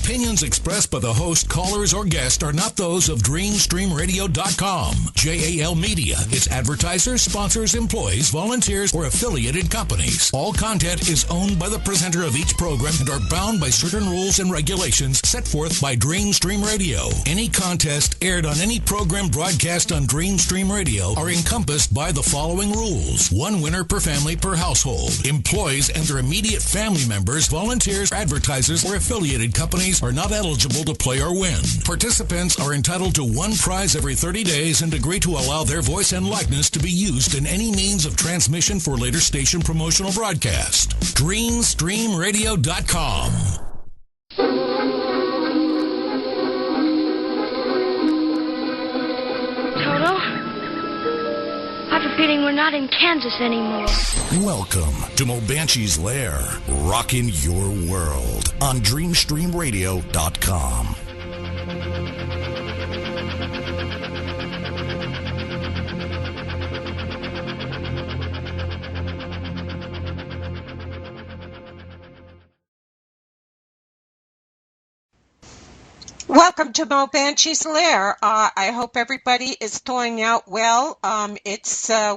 opinions expressed by the host, callers, or guests are not those of DreamStreamRadio.com, JAL Media, its advertisers, sponsors, employees, volunteers, or affiliated companies. All content is owned by the presenter of each program and are bound by certain rules and regulations set forth by DreamStream Radio. Any contest aired on any program broadcast on DreamStream Radio are encompassed by the following rules. One winner per family per household. Employees and their immediate family members, volunteers, advertisers, or affiliated companies are not eligible to play or win. Participants are entitled to one prize every 30 days and agree to allow their voice and likeness to be used in any means of transmission for later station promotional broadcast. DreamStreamRadio.com. Toto, I have a feeling we're not in Kansas anymore. Welcome to Moebanshee's Lair, rocking your world on DreamStreamRadio.com. Welcome to Moebanshee's Lair. I hope everybody is throwing out well.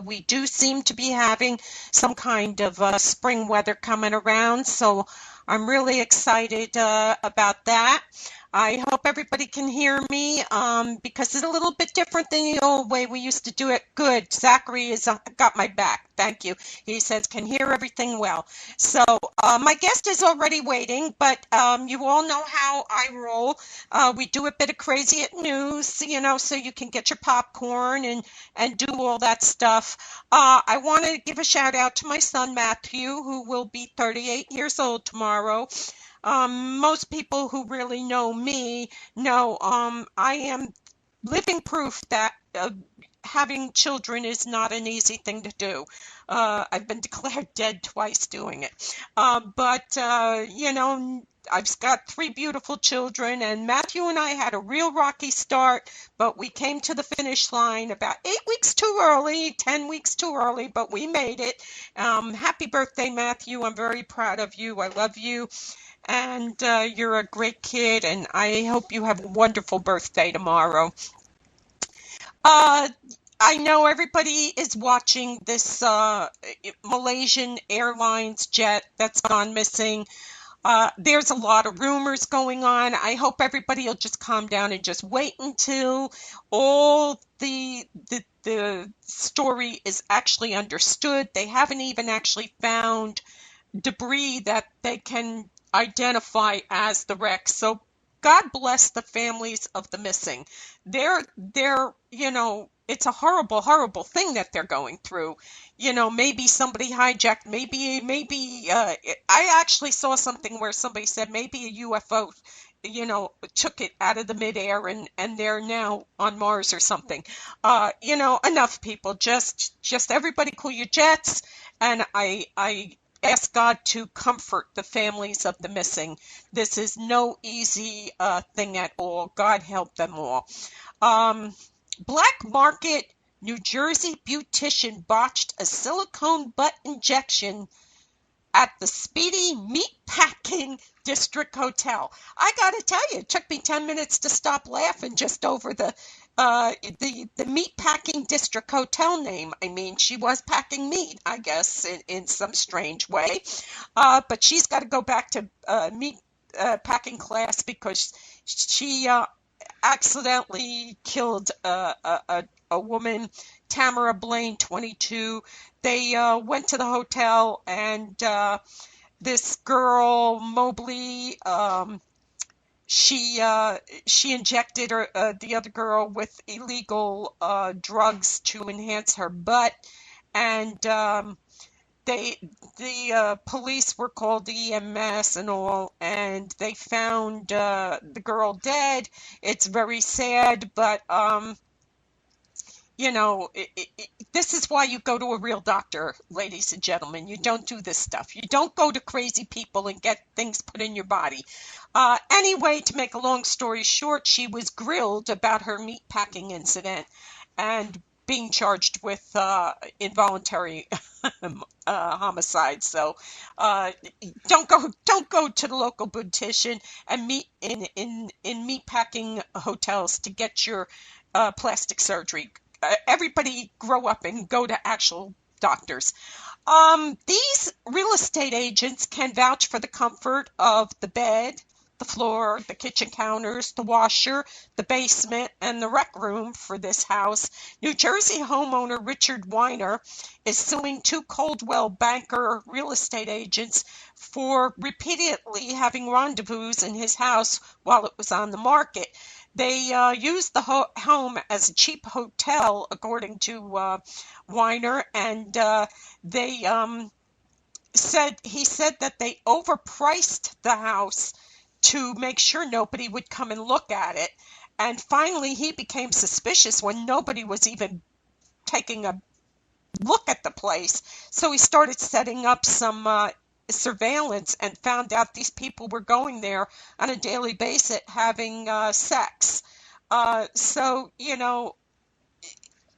We do seem to be having some kind of spring weather coming around, so I'm really excited about that. I hope everybody can hear me because it's a little bit different than the old way we used to do it. Good. Zachary has got my back. Thank you. He says, can hear everything well. So my guest is already waiting, but you all know how I roll. We do a bit of crazy at news, so you can get your popcorn and do all that stuff. I want to give a shout out to my son, Matthew, who will be 38 years old tomorrow. Most people who really know me know I am living proof that having children is not an easy thing to do. I've been declared dead twice doing it. But I've got 3 beautiful children, and Matthew and I had a real rocky start, but we came to the finish line about 8 weeks too early, 10 weeks too early, but we made it. Happy birthday, Matthew. I'm very proud of you. I love you. And you're a great kid, and I hope you have a wonderful birthday tomorrow. I know everybody is watching this Malaysian Airlines jet that's gone missing. There's a lot of rumors going on. I hope everybody will just calm down and just wait until all the story is actually understood. They haven't even actually found debris that they can identify as the wreck. So God bless the families of the missing. They're it's a horrible, horrible thing that they're going through. Maybe somebody hijacked, maybe I actually saw something where somebody said maybe a UFO, took it out of the midair and they're now on Mars or something. Enough people, just everybody cool your jets. And I ask God to comfort the families of the missing. This is no easy thing at all. God help them all. Black market New Jersey beautician botched a silicone butt injection at the Speedy Meatpacking District Hotel. I got to tell you, it took me 10 minutes to stop laughing just over the Meatpacking District Hotel name. I mean, she was packing meat, I guess, in some strange way. But she's got to go back to meat packing class because she accidentally killed a woman, Tamara Blaine, 22. They went to the hotel, and this girl, Mobley, she injected the other girl with illegal drugs to enhance her butt, and the police were called, the EMS and all, and they found the girl dead. It's very sad, but this is why you go to a real doctor, ladies and gentlemen. You don't do this stuff. You don't go to crazy people and get things put in your body. Anyway, to make a long story short, she was grilled about her meatpacking incident, and being charged with involuntary homicide. So don't go to the local beautician and meet in meatpacking hotels to get your plastic surgery. Everybody grow up and go to actual doctors. These real estate agents can vouch for the comfort of the bed, the floor, the kitchen counters, the washer, the basement, and the rec room for this house. New Jersey homeowner Richard Weiner is suing two Coldwell Banker real estate agents for repeatedly having rendezvous in his house while it was on the market. They used the home as a cheap hotel, according to Weiner, and he said that they overpriced the house to make sure nobody would come and look at it. And finally, he became suspicious when nobody was even taking a look at the place. So he started setting up some surveillance and found out these people were going there on a daily basis having sex. So, you know,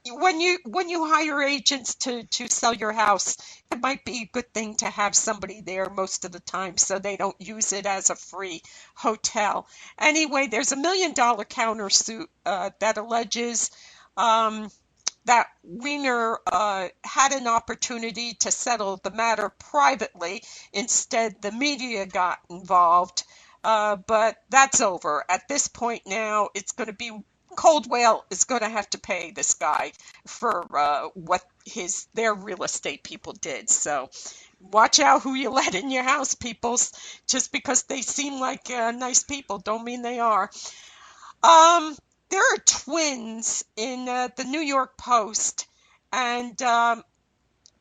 when you hire agents to sell your house, it might be a good thing to have somebody there most of the time so they don't use it as a free hotel. Anyway, there's a $1 million countersuit that alleges that Weiner had an opportunity to settle the matter privately. Instead, the media got involved. But that's over. At this point now, it's going to be Coldwell is going to have to pay this guy for what their real estate people did. So watch out who you let in your house, peoples. Just because they seem like nice people don't mean they are. There are twins in the New York Post, and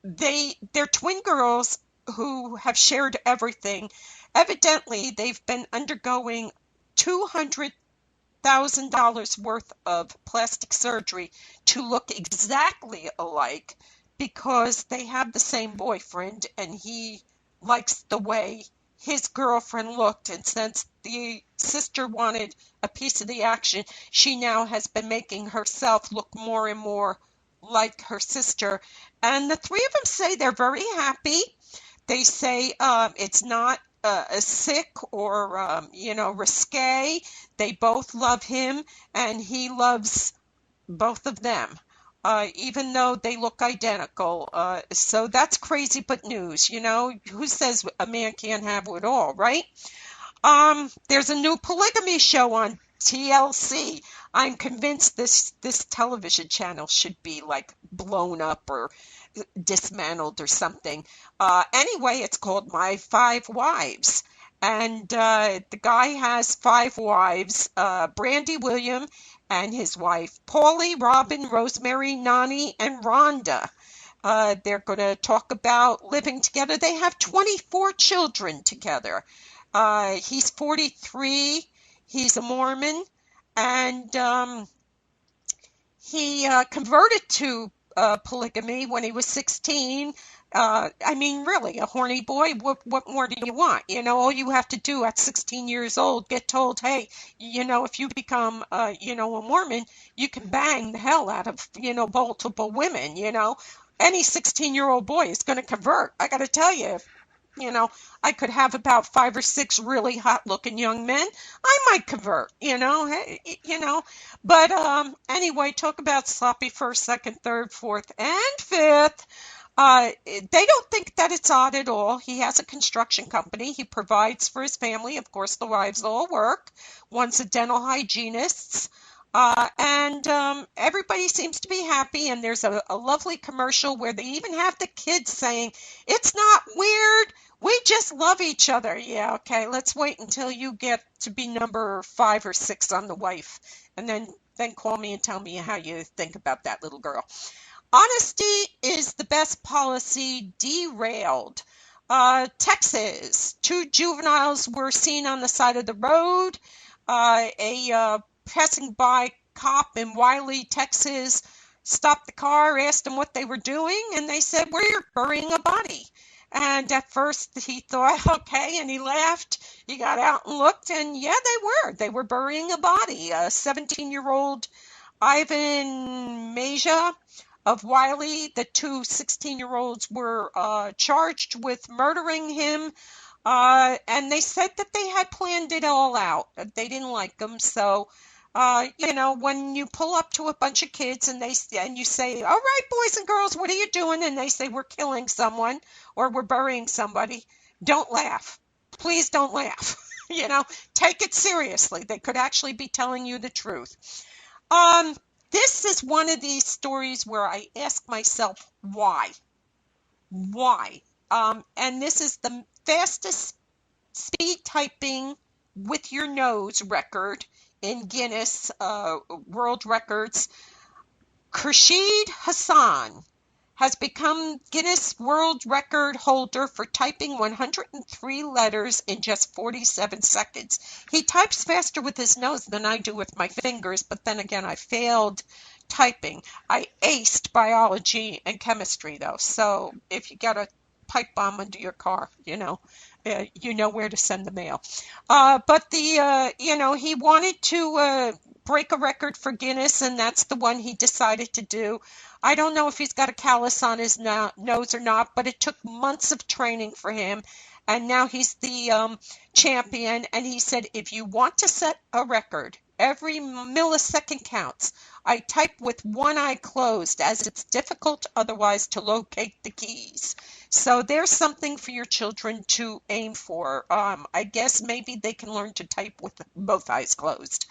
they're twin girls who have shared everything. Evidently, they've been undergoing $200,000 worth of plastic surgery to look exactly alike because they have the same boyfriend and he likes the way his girlfriend looked. And since the sister wanted a piece of the action, she now has been making herself look more and more like her sister. And the three of them say they're very happy. They say it's not sick or, risque. They both love him, and he loves both of them, even though they look identical. So that's crazy but news. You know, who says a man can't have it all, right? There's a new polygamy show on TLC. I'm convinced this television channel should be like blown up or dismantled or something. Anyway, it's called My Five Wives. And the guy has 5 wives, Brandy William and his wife, Paulie, Robin, Rosemary, Nani, and Rhonda. They're going to talk about living together. They have 24 children together. He's 43. He's a Mormon. And he converted to polygamy when he was 16. I mean, really, a horny boy, what more do you want? You know, all you have to do at 16 years old, get told, hey, you know, if you become, a Mormon, you can bang the hell out of, multiple women, Any 16-year-old boy is going to convert. I got to tell you, I could have about 5 or 6 really hot-looking young men. I might convert, But anyway, talk about sloppy first, second, third, fourth, and fifth. They don't think that it's odd at all. He has a construction company. He provides for his family. Of course, the wives all work. One's a dental hygienist. And everybody seems to be happy. And there's a lovely commercial where they even have the kids saying, it's not weird. We just love each other. Yeah, okay, let's wait until you get to be number 5 or 6 on the wife. And then call me and tell me how you think about that little girl. Honesty is the best policy derailed. Texas, 2 juveniles were seen on the side of the road. A passing by cop in Wiley, Texas, stopped the car, asked them what they were doing, and they said, we're burying a body. And at first he thought, okay, and he laughed. He got out and looked, and yeah, they were burying a body. A 17-year-old Ivan Maja of Wiley. The two 16-year-olds were charged with murdering him. And they said that they had planned it all out. They didn't like him. So, when you pull up to a bunch of kids and you say, all right, boys and girls, what are you doing? And they say, we're killing someone or we're burying somebody. Don't laugh. Please don't laugh. Take it seriously. They could actually be telling you the truth. This is one of these stories where I ask myself, why? Why? And this is the fastest speed typing with your nose record in Guinness World Records. Khurshid Hassan has become Guinness World Record holder for typing 103 letters in just 47 seconds. He types faster with his nose than I do with my fingers, but then again, I failed typing. I aced biology and chemistry, though, so if you get a pipe bomb under your car, you know where to send the mail. But he wanted to break a record for Guinness, and that's the one he decided to do. I don't know if he's got a callus on his nose or not, but it took months of training for him, and now he's the champion. And he said, if you want to set a record, every millisecond counts. I type with one eye closed, as it's difficult otherwise to locate the keys. So there's something for your children to aim for. I guess maybe they can learn to type with both eyes closed.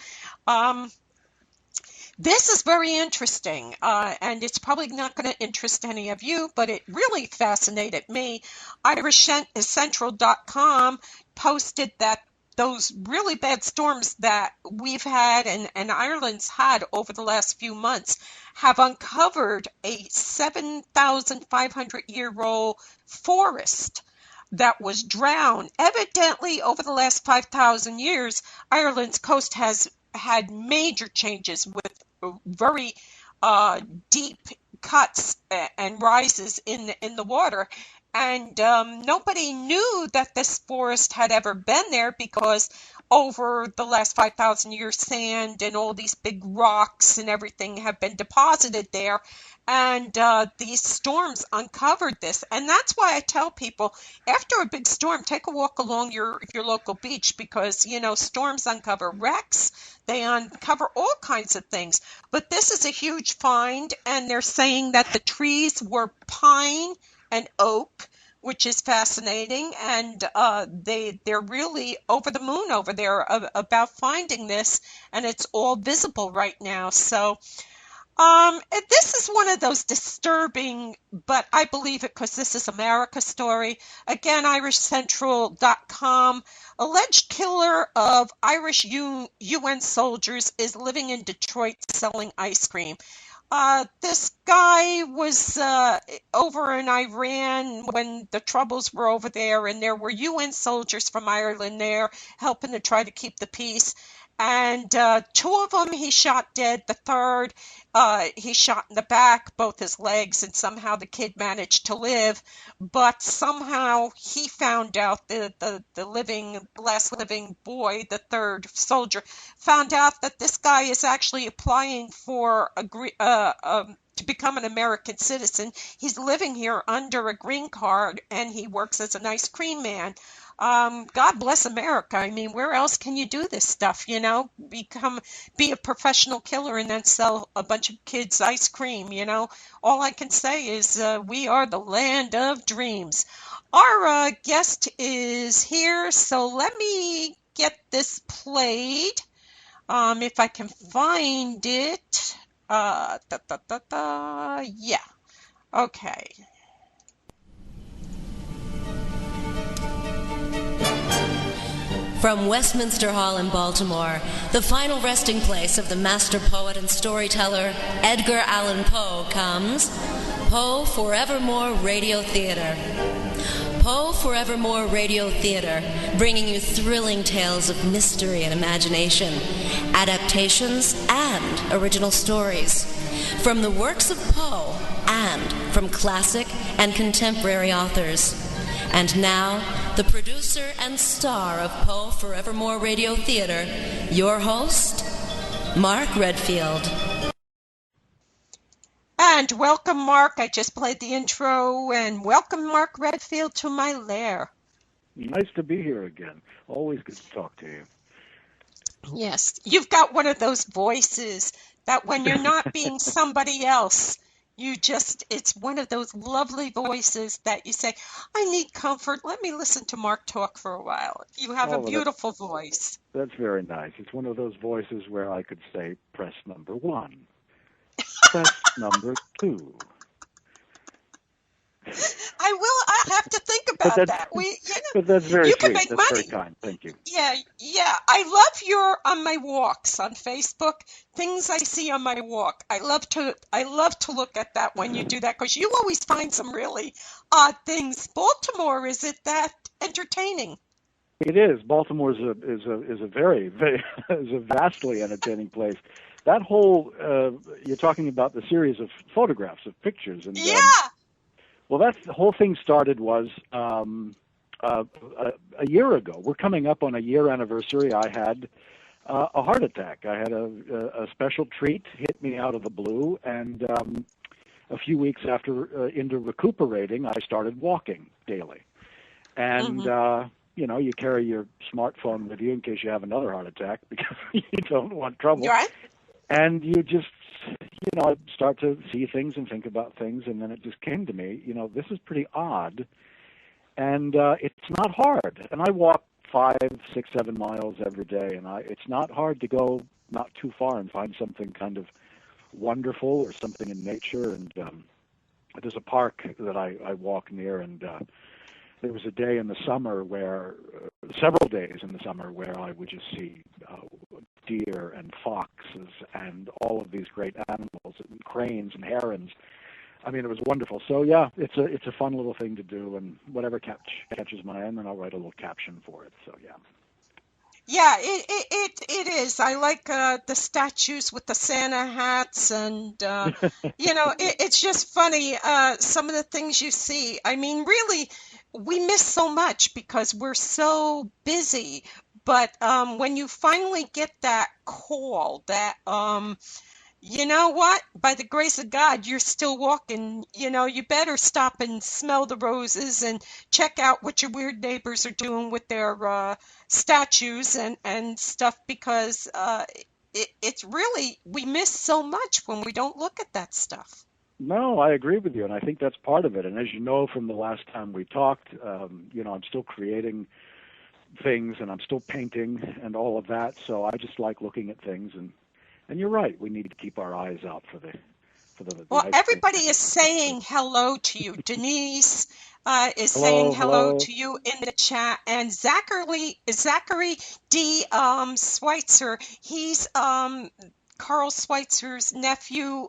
This is very interesting, and it's probably not going to interest any of you, but it really fascinated me. IrishCentral.com posted that those really bad storms that we've had and Ireland's had over the last few months have uncovered a 7,500-year-old forest that was drowned. Evidently, over the last 5,000 years, Ireland's coast has had major changes with very deep cuts and rises in the water. And nobody knew that this forest had ever been there because over the last 5,000 years, sand and all these big rocks and everything have been deposited there. And these storms uncovered this. And that's why I tell people, after a big storm, take a walk along your local beach because, storms uncover wrecks. They uncover all kinds of things. But this is a huge find, and they're saying that the trees were pine and oak, which is fascinating, and they're really over the moon over there about finding this, and it's all visible right now. So this is one of those disturbing, but I believe it because this is America's story. Again, IrishCentral.com. Alleged killer of Irish UN soldiers is living in Detroit selling ice cream. This guy was over in Iran when the troubles were over there, and there were UN soldiers from Ireland there helping to try to keep the peace. And two of them he shot dead. The third he shot in the back, both his legs, and somehow the kid managed to live. But somehow he found out, the last living boy, the third soldier, found out that this guy is actually applying for to become an American citizen. He's living here under a green card, and he works as an ice cream man. God bless America. I mean, where else can you do this stuff, be a professional killer and then sell a bunch of kids ice cream, All I can say is we are the land of dreams. Our guest is here, so let me get this played, if I can find it. Yeah. Okay. From Westminster Hall in Baltimore, the final resting place of the master poet and storyteller Edgar Allan Poe, comes Poe Forevermore Radio Theater. Poe Forevermore Radio Theater, bringing you thrilling tales of mystery and imagination, adaptations and original stories, from the works of Poe and from classic and contemporary authors. And now, the producer and star of Poe Forevermore Radio Theater, your host, Mark Redfield. And welcome, Mark. I just played the intro, and welcome, Mark Redfield, to my lair. Nice to be here again. Always good to talk to you. Yes, you've got one of those voices that when you're not being somebody else, it's one of those lovely voices that you say, I need comfort. Let me listen to Mark talk for a while. You have a beautiful voice. That's very nice. It's one of those voices where I could say, press number 1, press number 2. I'll have to think about that. But that's very you sweet. Can make That's money. very kind. Thank you. Yeah. I love your on my walks on Facebook. Things I see on my walk. I love to look at that when you do that because you always find some really odd things. Baltimore, is it that entertaining? It is. Baltimore is a very is a vastly entertaining place. That whole you're talking about the series of photographs of pictures and yeah. Well, the whole thing started was a year ago. We're coming up on a year anniversary. I had a heart attack. I had a special treat hit me out of the blue, and a few weeks after into recuperating, I started walking daily. And you carry your smartphone with you in case you have another heart attack because you don't want trouble. Right. And you just I start to see things and think about things, and then it just came to me, this is pretty odd, and it's not hard. And I walk 5, 6, 7 miles every day, and it's not hard to go not too far and find something kind of wonderful or something in nature. And there's a park that I walk near, and there was a day in the summer several days in the summer where I would just see deer and foxes and all of these great animals, and cranes and herons. I mean, it was wonderful. So yeah, it's a fun little thing to do, and whatever catches my eye, and then I'll write a little caption for it. So yeah. Yeah, it is. I like the statues with the Santa hats, and it's just funny. Some of the things you see. I mean, really, we miss so much because we're so busy. But when you finally get that call, that you know what? By the grace of God, you're still walking. You better stop and smell the roses and check out what your weird neighbors are doing with their statues and stuff, because it's really, we miss so much when we don't look at that stuff. No, I agree with you, and I think that's part of it. And as you know from the last time we talked, I'm still creating things, and I'm still painting and all of that. So I just like looking at things, and you're right. We need to keep our eyes out for the. Well, everybody is saying hello to you. Denise is saying hello to you in the chat, and Zachary D. Schweitzer. He's Carl Schweitzer's nephew.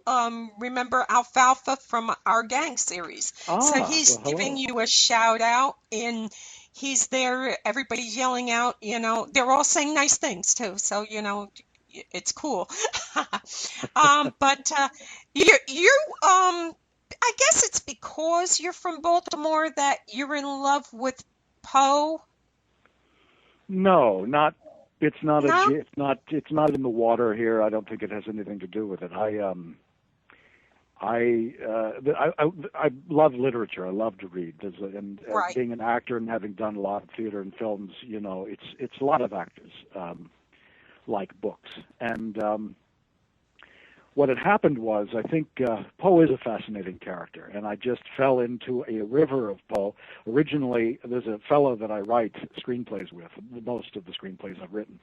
Remember Alfalfa from our gang series? So he's giving you a shout out, and he's there. Everybody's yelling out. They're all saying nice things too. So it's cool. But you I guess it's because you're from Baltimore that you're in love with Poe. No, not. It's not No? It's not in the water here. I don't think it has anything to do with it. I love literature. I love to read. Right. Being an actor and having done a lot of theater and films, it's a lot of actors like books. And what had happened was, I think Poe is a fascinating character, and I just fell into a river of Poe. Originally, there's a fellow that I write screenplays with, most of the screenplays I've written,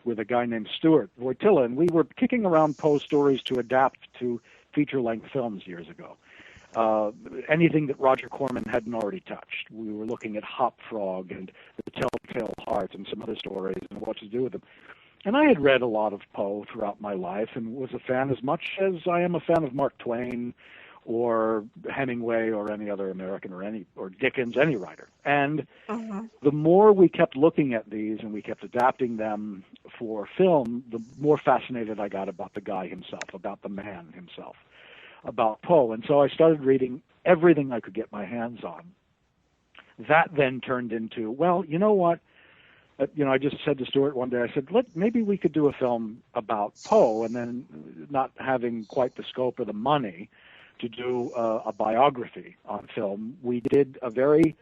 with a guy named Stuart Wojtyla, and we were kicking around Poe stories to adapt to feature-length films years ago. Anything that Roger Corman hadn't already touched. We were looking at Hop Frog and The Telltale Heart and some other stories and what to do with them. And I had read a lot of Poe throughout my life and was a fan as much as I am a fan of Mark Twain or Hemingway or any other American or Dickens, any writer. And the more we kept looking at these and we kept adapting them for film, the more fascinated I got about the guy himself, about the man himself, about Poe. And so I started reading everything I could get my hands on. That then turned into, well, you know what? I just said to Stuart one day, I said, maybe we could do a film about Poe, and then not having quite the scope or the money to do a biography on film. We did a very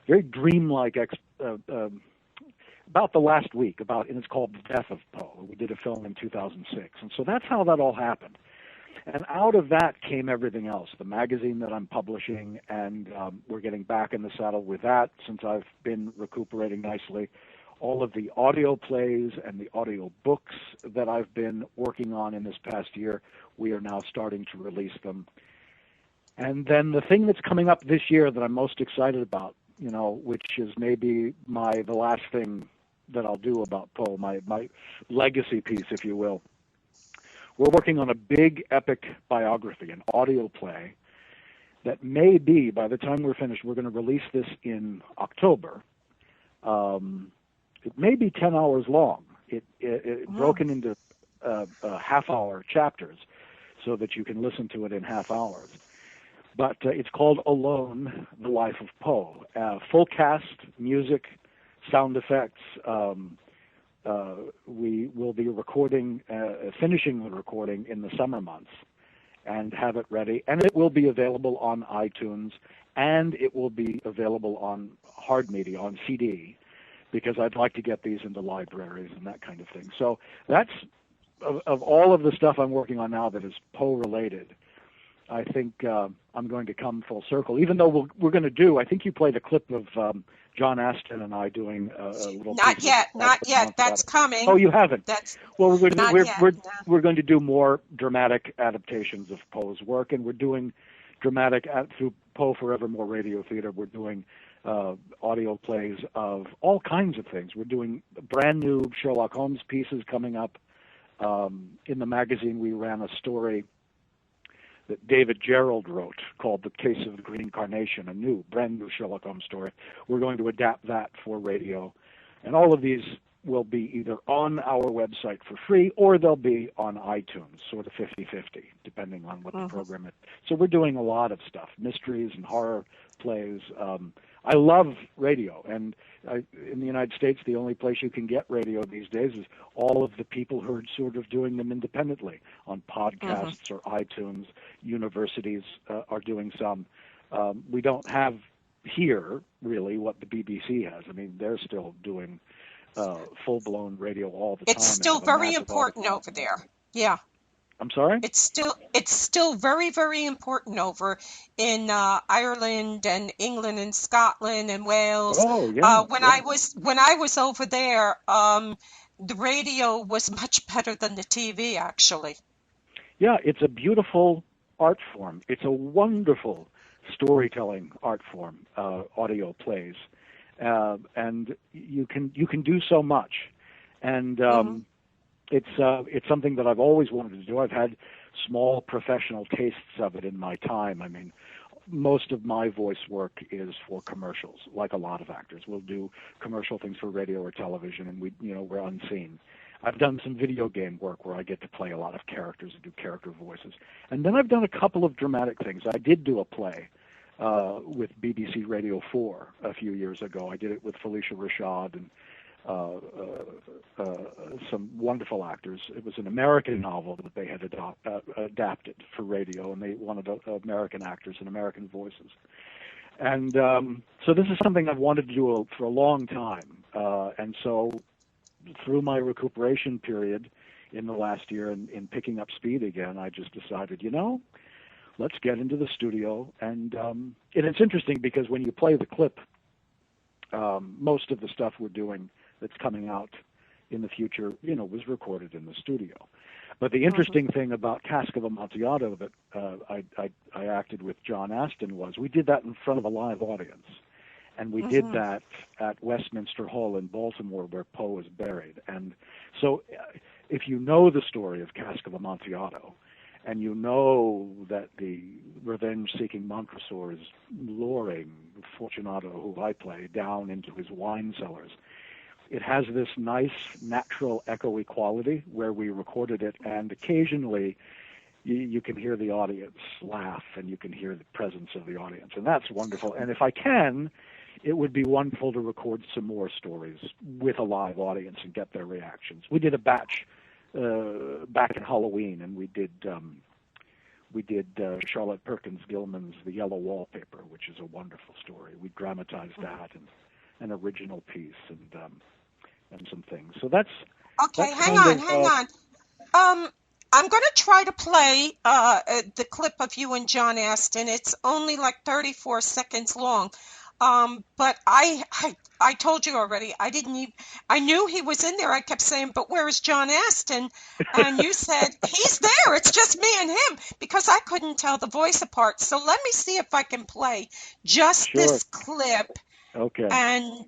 dreamlike about the last week, and it's called Death of Poe. We did a film in 2006, and so that's how that all happened. And out of that came everything else, the magazine that I'm publishing, and we're getting back in the saddle with that since I've been recuperating nicely. All of the audio plays and the audio books that I've been working on in this past year, we are now starting to release them. And then the thing that's coming up this year that I'm most excited about, which is maybe the last thing that I'll do about Poe, my legacy piece, if you will. We're working on a big epic biography, an audio play that may be, by the time we're finished, we're going to release this in October. It may be 10 hours long. It broken into half-hour chapters so that you can listen to it in half hours. But it's called Alone, The Life of Poe. Full cast, music, sound effects. We will be finishing the recording in the summer months and have it ready. And it will be available on iTunes, and it will be available on hard media, on CD, because I'd like to get these into libraries and that kind of thing. So that's, of all of the stuff I'm working on now that is Poe-related, I think I'm going to come full circle, even though we're going to do, I think you played a clip of John Astin and I doing a little Not yet. That's coming. Oh, you haven't? Well, we're going to do more dramatic adaptations of Poe's work, and we're doing dramatic, through Poe Forevermore Radio Theater, we're doing audio plays of all kinds of things. We're doing brand new Sherlock Holmes pieces coming up. In the magazine, we ran a story that David Gerald wrote called The Case of the Green Carnation, a brand new Sherlock Holmes story. We're going to adapt that for radio. And all of these will be either on our website for free or they'll be on iTunes, sort of 50-50, depending on what the program is. So we're doing a lot of stuff, mysteries and horror plays. I love radio, and in the United States, the only place you can get radio these days is all of the people who are sort of doing them independently on podcasts or iTunes. Universities are doing some. We don't have here, really, what the BBC has. I mean, they're still doing full-blown radio all the time. It's still very important over there. Yeah. I'm sorry? It's still very, very important over in Ireland and England and Scotland and Wales. Oh, yeah. When I was over there, the radio was much better than the TV, actually. Yeah, it's a beautiful art form. It's a wonderful storytelling art form, audio plays, and you can do so much, and it's something that I've always wanted to do. I've had small professional tastes of it in my time. I mean, most of my voice work is for commercials, like a lot of actors. We'll do commercial things for radio or television, and we're unseen. I've done some video game work where I get to play a lot of characters and do character voices. And then I've done a couple of dramatic things. I did do a play with BBC Radio 4 a few years ago. I did it with Felicia Rashad and some wonderful actors. It was an American novel that they had adapted for radio, and they wanted American actors and American voices. And so this is something I've wanted to do for a long time. And so through my recuperation period in the last year and in picking up speed again, I just decided, let's get into the studio. And it's interesting because when you play the clip, most of the stuff we're doing that's coming out in the future, was recorded in the studio. But the interesting thing about Cask of Amontillado that I acted with John Astin was we did that in front of a live audience. And we did that at Westminster Hall in Baltimore, where Poe is buried. And so if you know the story of Cask of Amontillado, and you know that the revenge-seeking Montresor is luring Fortunato, who I play, down into his wine cellars, it has this nice, natural, echoey quality where we recorded it, and occasionally you can hear the audience laugh, and you can hear the presence of the audience, and that's wonderful. And if I can, it would be wonderful to record some more stories with a live audience and get their reactions. We did a batch back in Halloween, and we we did Charlotte Perkins Gilman's The Yellow Wallpaper, which is a wonderful story. We dramatized that and an original piece and some things. So that's Okay, hang on. I'm going to try to play the clip of you and John Aston. It's only like 34 seconds long. But I told you already. I knew he was in there. I kept saying, but where is John Aston? And you said, he's there. It's just me and him, because I couldn't tell the voice apart. So let me see if I can play just this clip. Okay. And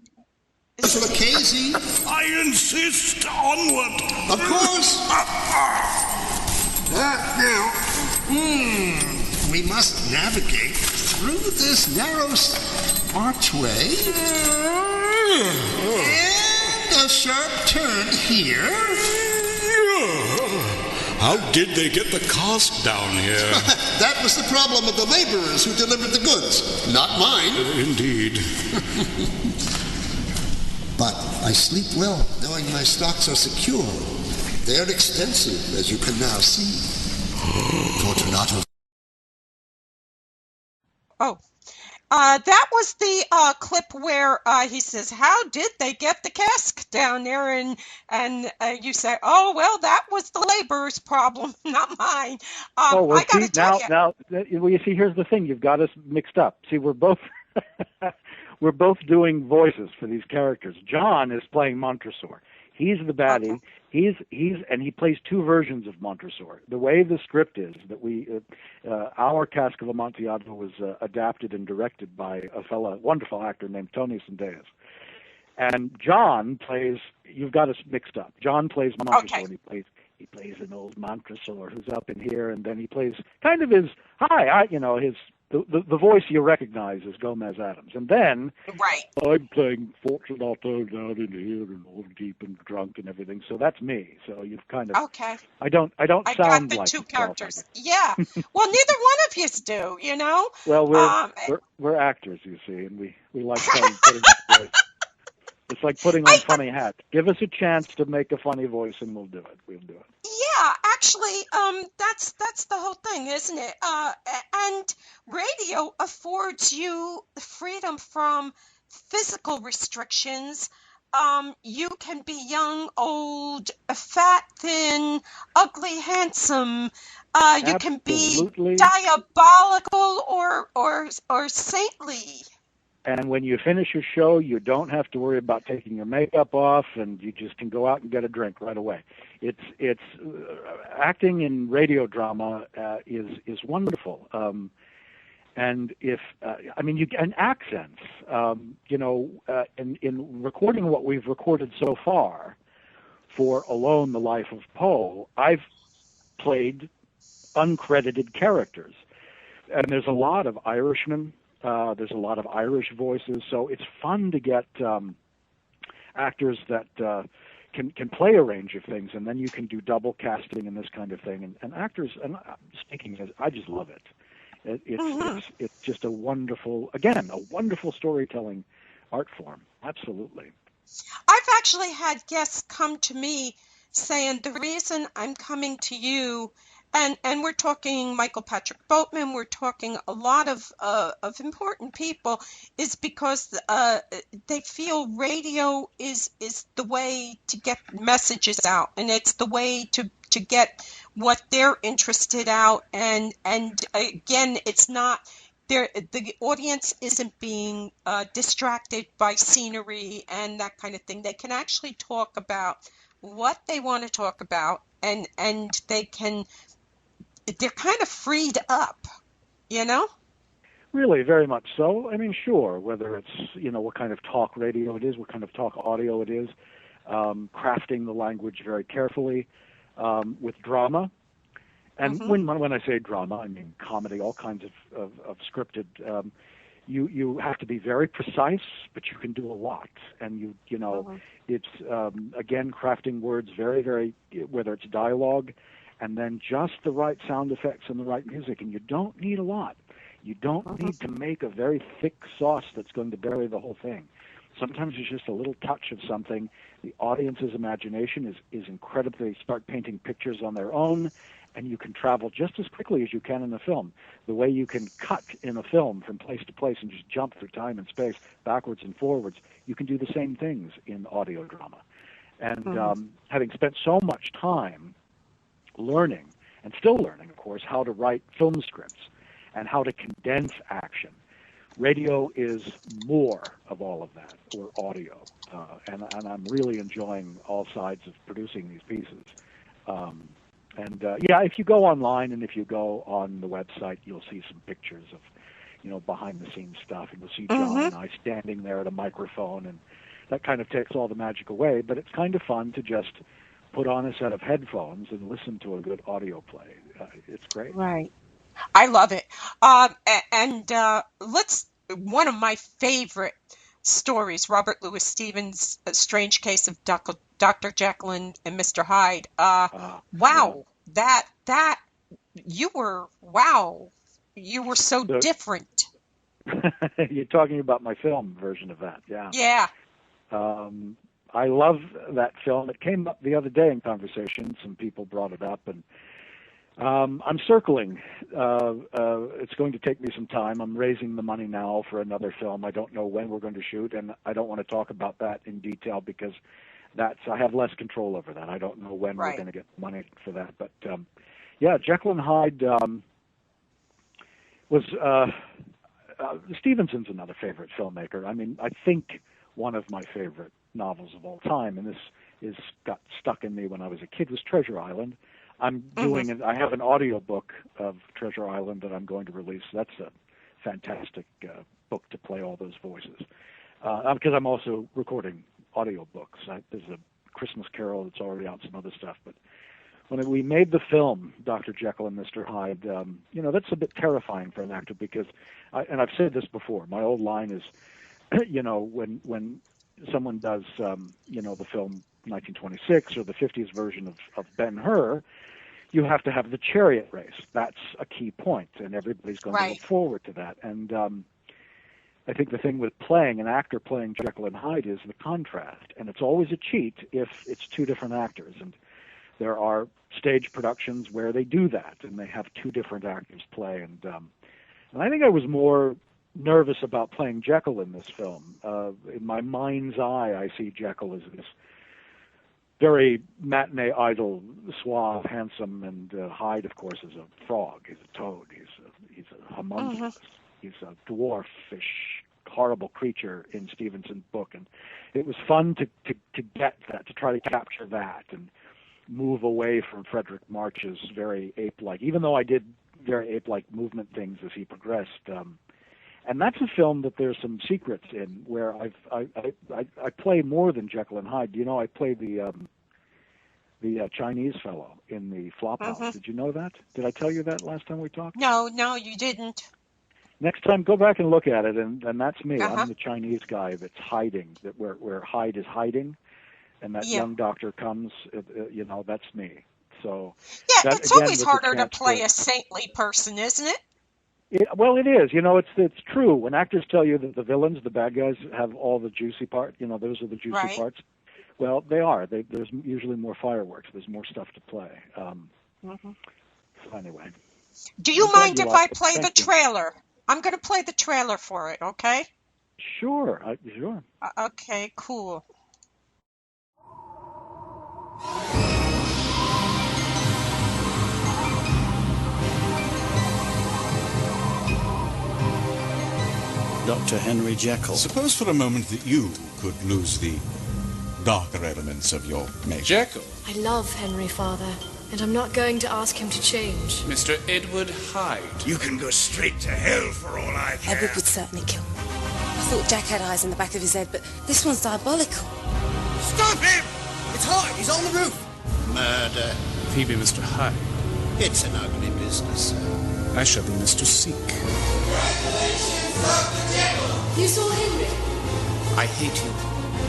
Mr. Casey, I insist, onward. Of course. Now, we must navigate through this narrow archway and a sharp turn here. How did they get the cask down here? That was the problem of the laborers who delivered the goods, not mine. Indeed. But I sleep well, knowing my stocks are secure. They are extensive, as you can now see. Fortunato. Oh, that was the clip where he says, "How did they get the cask down there?" And you say, "Oh well, that was the laborers' problem, not mine." I gotta tell you. Now, you see, here's the thing: you've got us mixed up. See, we're both we're both doing voices for these characters. John is playing Montresor. He's the baddie. Okay. He plays two versions of Montresor. The way the script is that our Cask of Amontillado was adapted and directed by a wonderful actor named Tony Sandeas. And John plays, you've got us mixed up. John plays Montresor, and he plays an old Montresor who's up in here, and then he plays kind of his the voice you recognize is Gomez Adams. And then I'm playing Fortunato down in here and all deep and drunk and everything. So that's me. So you've kind of I don't sound like got the two characters. Yeah. Well, neither one of you do, you know. Well, we're actors, you see, and we like putting up voice. It's like putting on funny hats. Give us a chance to make a funny voice, and we'll do it. We'll do it. Yeah, actually, that's the whole thing, isn't it? And radio affords you freedom from physical restrictions. You can be young, old, fat, thin, ugly, handsome. You can be diabolical or saintly. And when you finish your show, you don't have to worry about taking your makeup off, and you just can go out and get a drink right away. It's acting in radio drama is wonderful. And if and accents, in recording what we've recorded so far for Alone: The Life of Poe, I've played uncredited characters, and there's a lot of Irishmen. There's a lot of Irish voices, so it's fun to get actors that can play a range of things, and then you can do double casting and this kind of thing. And actors, and speaking as I just love it. It's just a wonderful storytelling art form. Absolutely. I've actually had guests come to me saying the reason I'm coming to you. And we're talking Michael Patrick Boatman, we're talking a lot of important people, is because they feel radio is the way to get messages out, and it's the way to get what they're interested out. And again, it's not the audience isn't being distracted by scenery and that kind of thing. They can actually talk about what they want to talk about, and they're kind of freed up, you know? Really, very much so. I mean, sure, whether it's, what kind of talk radio it is, what kind of talk audio it is, crafting the language very carefully with drama. And when I say drama, I mean comedy, all kinds of scripted. You have to be very precise, but you can do a lot. And it's, again, crafting words very, very, whether it's dialogue, and then just the right sound effects and the right music. And you don't need a lot. You don't need to make a very thick sauce that's going to bury the whole thing. Sometimes it's just a little touch of something. The audience's imagination is incredible. They start painting pictures on their own, and you can travel just as quickly as you can in a film. The way you can cut in a film from place to place and just jump through time and space, backwards and forwards, you can do the same things in audio drama. And having spent so much time learning, and still learning, of course, how to write film scripts and how to condense action, radio is more of all of that, or audio. And I'm really enjoying all sides of producing these pieces. If you go online and if you go on the website, you'll see some pictures of, behind-the-scenes stuff, and you'll see John and I standing there at a microphone, and that kind of takes all the magic away. But it's kind of fun to just put on a set of headphones and listen to a good audio play. It's great. Right. I love it. One of my favorite stories, Robert Louis Stevens' Strange Case of Dr. Jekyll and Mr. Hyde. You were so different. You're talking about my film version of that, yeah. Yeah. I love that film. It came up the other day in conversation. Some people brought it up, and I'm circling. It's going to take me some time. I'm raising the money now for another film. I don't know when we're going to shoot, and I don't want to talk about that in detail because I have less control over that. I don't know when we're going to get money for that. But Jekyll and Hyde was Stevenson's another favorite filmmaker. I mean, I think one of my favorite novels of all time, and this got stuck in me when I was a kid, was Treasure Island. I'm doing it. I have an audio book of Treasure Island that I'm going to release. That's a fantastic book to play all those voices. Because I'm also recording audio books. There's a Christmas Carol that's already out, some other stuff. But when we made the film, Dr. Jekyll and Mr. Hyde, that's a bit terrifying for an actor because, and I've said this before, my old line is, when someone does, the film 1926 or the 50s version of Ben-Hur, you have to have the chariot race. That's a key point, and everybody's going to look forward to that. And I think the thing with an actor playing Jekyll and Hyde is the contrast, and it's always a cheat if it's two different actors. And there are stage productions where they do that, and they have two different actors play. And I think I was more nervous about playing Jekyll in this film. In my mind's eye, I see Jekyll as this very matinee idol, suave, handsome, and Hyde, of course, is a frog. He's a toad. He's a homunculus. He's a dwarfish, horrible creature in Stevenson's book, and it was fun to get that, to try to capture that, and move away from Frederick March's very ape-like. Even though I did very ape-like movement things as he progressed. And that's a film that there's some secrets in, where I play more than Jekyll and Hyde. I played the Chinese fellow in the Flophouse. Did you know that? Did I tell you that last time we talked? No, you didn't. Next time, go back and look at it, and that's me. I'm the Chinese guy that's hiding, where Hyde is hiding, and that young doctor comes. That's me. So it's always harder to play a saintly person, isn't it? Well, it is. It's true. When actors tell you that the villains, the bad guys, have all the juicy part, those are the juicy parts. Well, they are. There's usually more fireworks. There's more stuff to play. So anyway. Do you mind if I play the trailer? I'm going to play the trailer for it, okay? Sure. Sure. Okay, cool. Dr. Henry Jekyll. Suppose for a moment that you could lose the darker elements of your nature. Jekyll? I love Henry, Father, and I'm not going to ask him to change. Mr. Edward Hyde. You can go straight to hell for all I care. Edward would certainly kill me. I thought Jack had eyes in the back of his head, but this one's diabolical. Stop him! It's Hyde. He's on the roof. Murder. If he be Mr. Hyde, It's an ugly business, sir. I shall be Mr. Seek. Congratulations, Dr. Jekyll! You saw Henry? I hate you,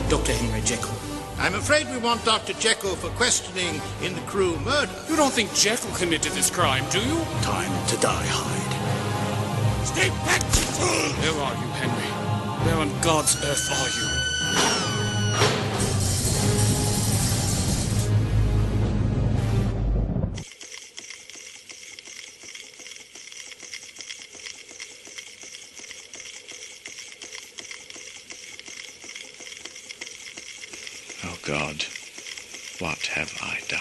Dr. Henry Jekyll. I'm afraid we want Dr. Jekyll for questioning in the Crew murder. You don't think Jekyll committed this crime, do you? Time to die, Hyde. Stay back! Where are you, Henry? Where on God's earth are you? God, what have I done?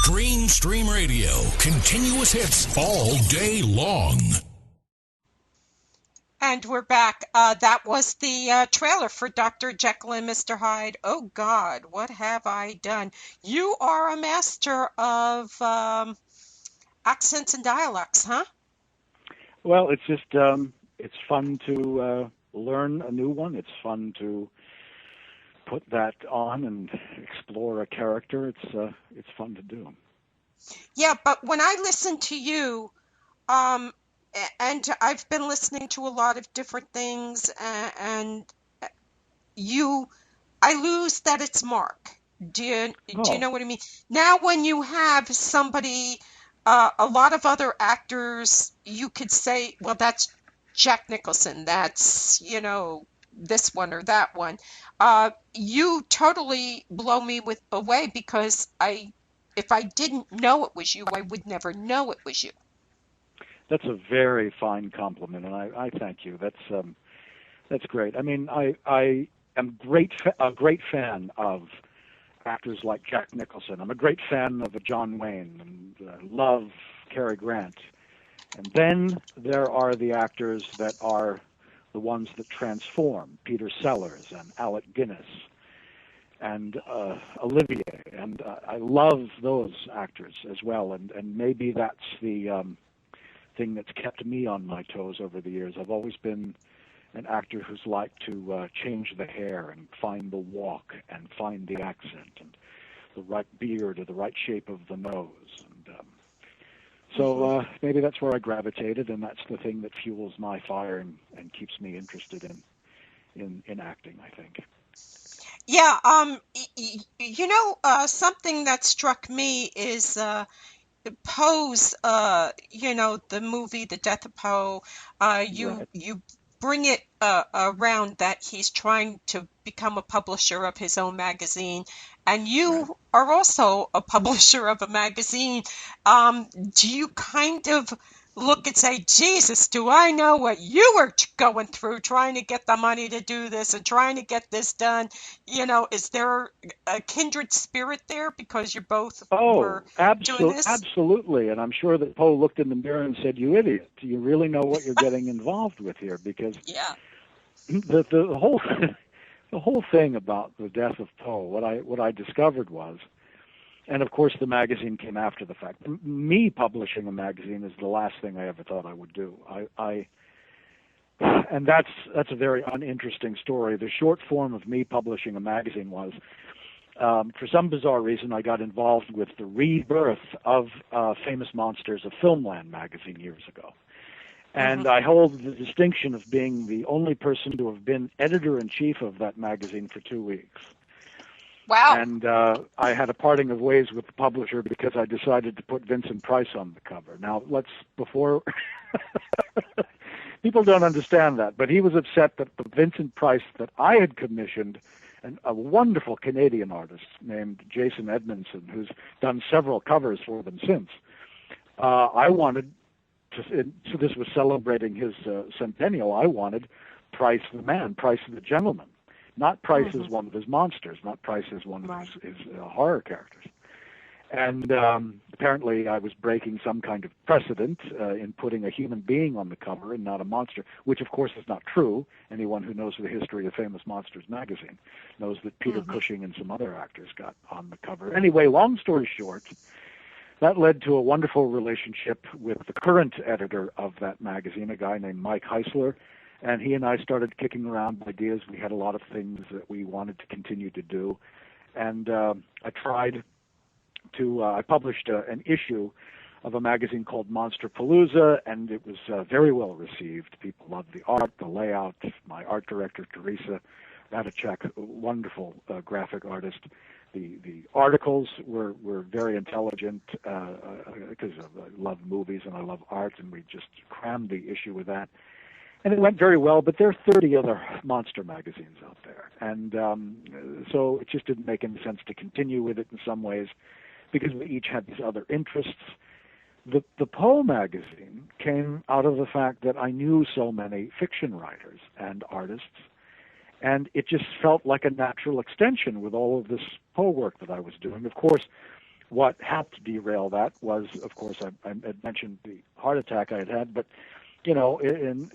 Green Stream Radio, continuous hits all day long. And we're back. That was the trailer for Dr. Jekyll and Mr. Hyde. Oh, God, what have I done? You are a master of accents and dialects, huh? Well, it's just it's fun to learn a new one. It's fun to put that on and explore a character. It's fun to do. Yeah, but when I listen to you, and I've been listening to a lot of different things, and I lose that it's Mark. Do you know what I mean? Now, when you have somebody, a lot of other actors, you could say, well, that's Jack Nicholson. That's, this one or that one. You totally blow me away because if I didn't know it was you, I would never know it was you. That's a very fine compliment, and I thank you. That's great. I mean, I am a great fan of actors like Jack Nicholson. I'm a great fan of John Wayne and love Cary Grant. And then there are the actors that are the ones that transform, Peter Sellers and Alec Guinness and Olivier. And I love those actors as well. And maybe that's the thing that's kept me on my toes over the years. I've always been an actor who's liked to change the hair and find the walk and find the accent and the right beard or the right shape of the nose. And so maybe that's where I gravitated, and that's the thing that fuels my fire and keeps me interested in acting, I think. Yeah, something that struck me is Poe's, the movie, The Death of Poe. You bring it around that he's trying to become a publisher of his own magazine, and you are also a publisher of a magazine. Do you kind of look and say, Jesus, do I know what you were going through trying to get the money to do this and trying to get this done? Is there a kindred spirit there because you both were doing this? Absolutely. And I'm sure that Poe looked in the mirror and said, you idiot, do you really know what you're getting involved with here? Because the whole thing about the Death of Poe, what I discovered was, and of course the magazine came after the fact. Me publishing a magazine is the last thing I ever thought I would do. And that's a very uninteresting story. The short form of me publishing a magazine was, for some bizarre reason, I got involved with the rebirth of Famous Monsters of Filmland magazine years ago. And I hold the distinction of being the only person to have been editor-in-chief of that magazine for 2 weeks. Wow. And I had a parting of ways with the publisher because I decided to put Vincent Price on the cover. Now, before... People don't understand that, but he was upset that the Vincent Price that I had commissioned, a wonderful Canadian artist named Jason Edmondson, who's done several covers for them since, I wanted to, so this was celebrating his centennial, I wanted Price the man, Price the gentleman, not Price as one of his monsters, not Price as one of his horror characters. And apparently I was breaking some kind of precedent in putting a human being on the cover and not a monster, which of course is not true. Anyone who knows the history of Famous Monsters magazine knows that Peter Cushing and some other actors got on the cover. Anyway, long story short, that led to a wonderful relationship with the current editor of that magazine, a guy named Mike Heisler, and he and I started kicking around ideas. We had a lot of things that we wanted to continue to do, and I published an issue of a magazine called Monsterpalooza, and it was very well received. People loved the art, the layout. My art director, Teresa Radicek, wonderful graphic artist. The articles were very intelligent because I love movies and I love art, and we just crammed the issue with that. And it went very well, but there are 30 other monster magazines out there. And so it just didn't make any sense to continue with it in some ways because we each had these other interests. The Poe magazine came out of the fact that I knew so many fiction writers and artists, and it just felt like a natural extension with all of this Poe work that I was doing. Of course, what helped derail that was, of course, I had mentioned the heart attack I had had, but you know, in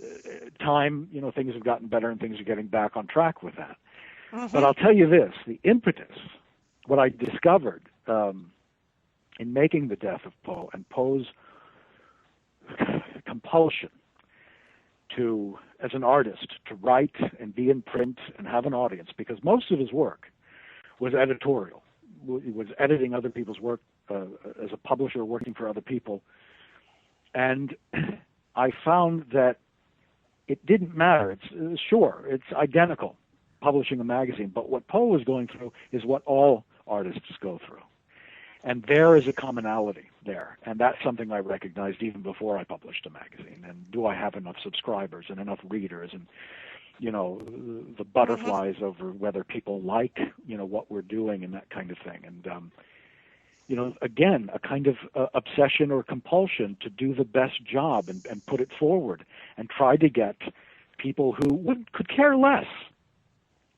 time, you know, things have gotten better and things are getting back on track with that. Mm-hmm. But I'll tell you this, the impetus, what I discovered in making The Death of Poe and Poe's compulsion to, as an artist, to write and be in print and have an audience, because most of his work was editorial. He was editing other people's work as a publisher, working for other people. And I found that it didn't matter. It's identical, publishing a magazine, but what Poe was going through is what all artists go through. And there is a commonality there, and that's something I recognized even before I published a magazine. And do I have enough subscribers and enough readers, and you know, the butterflies over whether people like, you know, what we're doing and that kind of thing. And you know, again, a kind of obsession or compulsion to do the best job and put it forward and try to get people who could care less.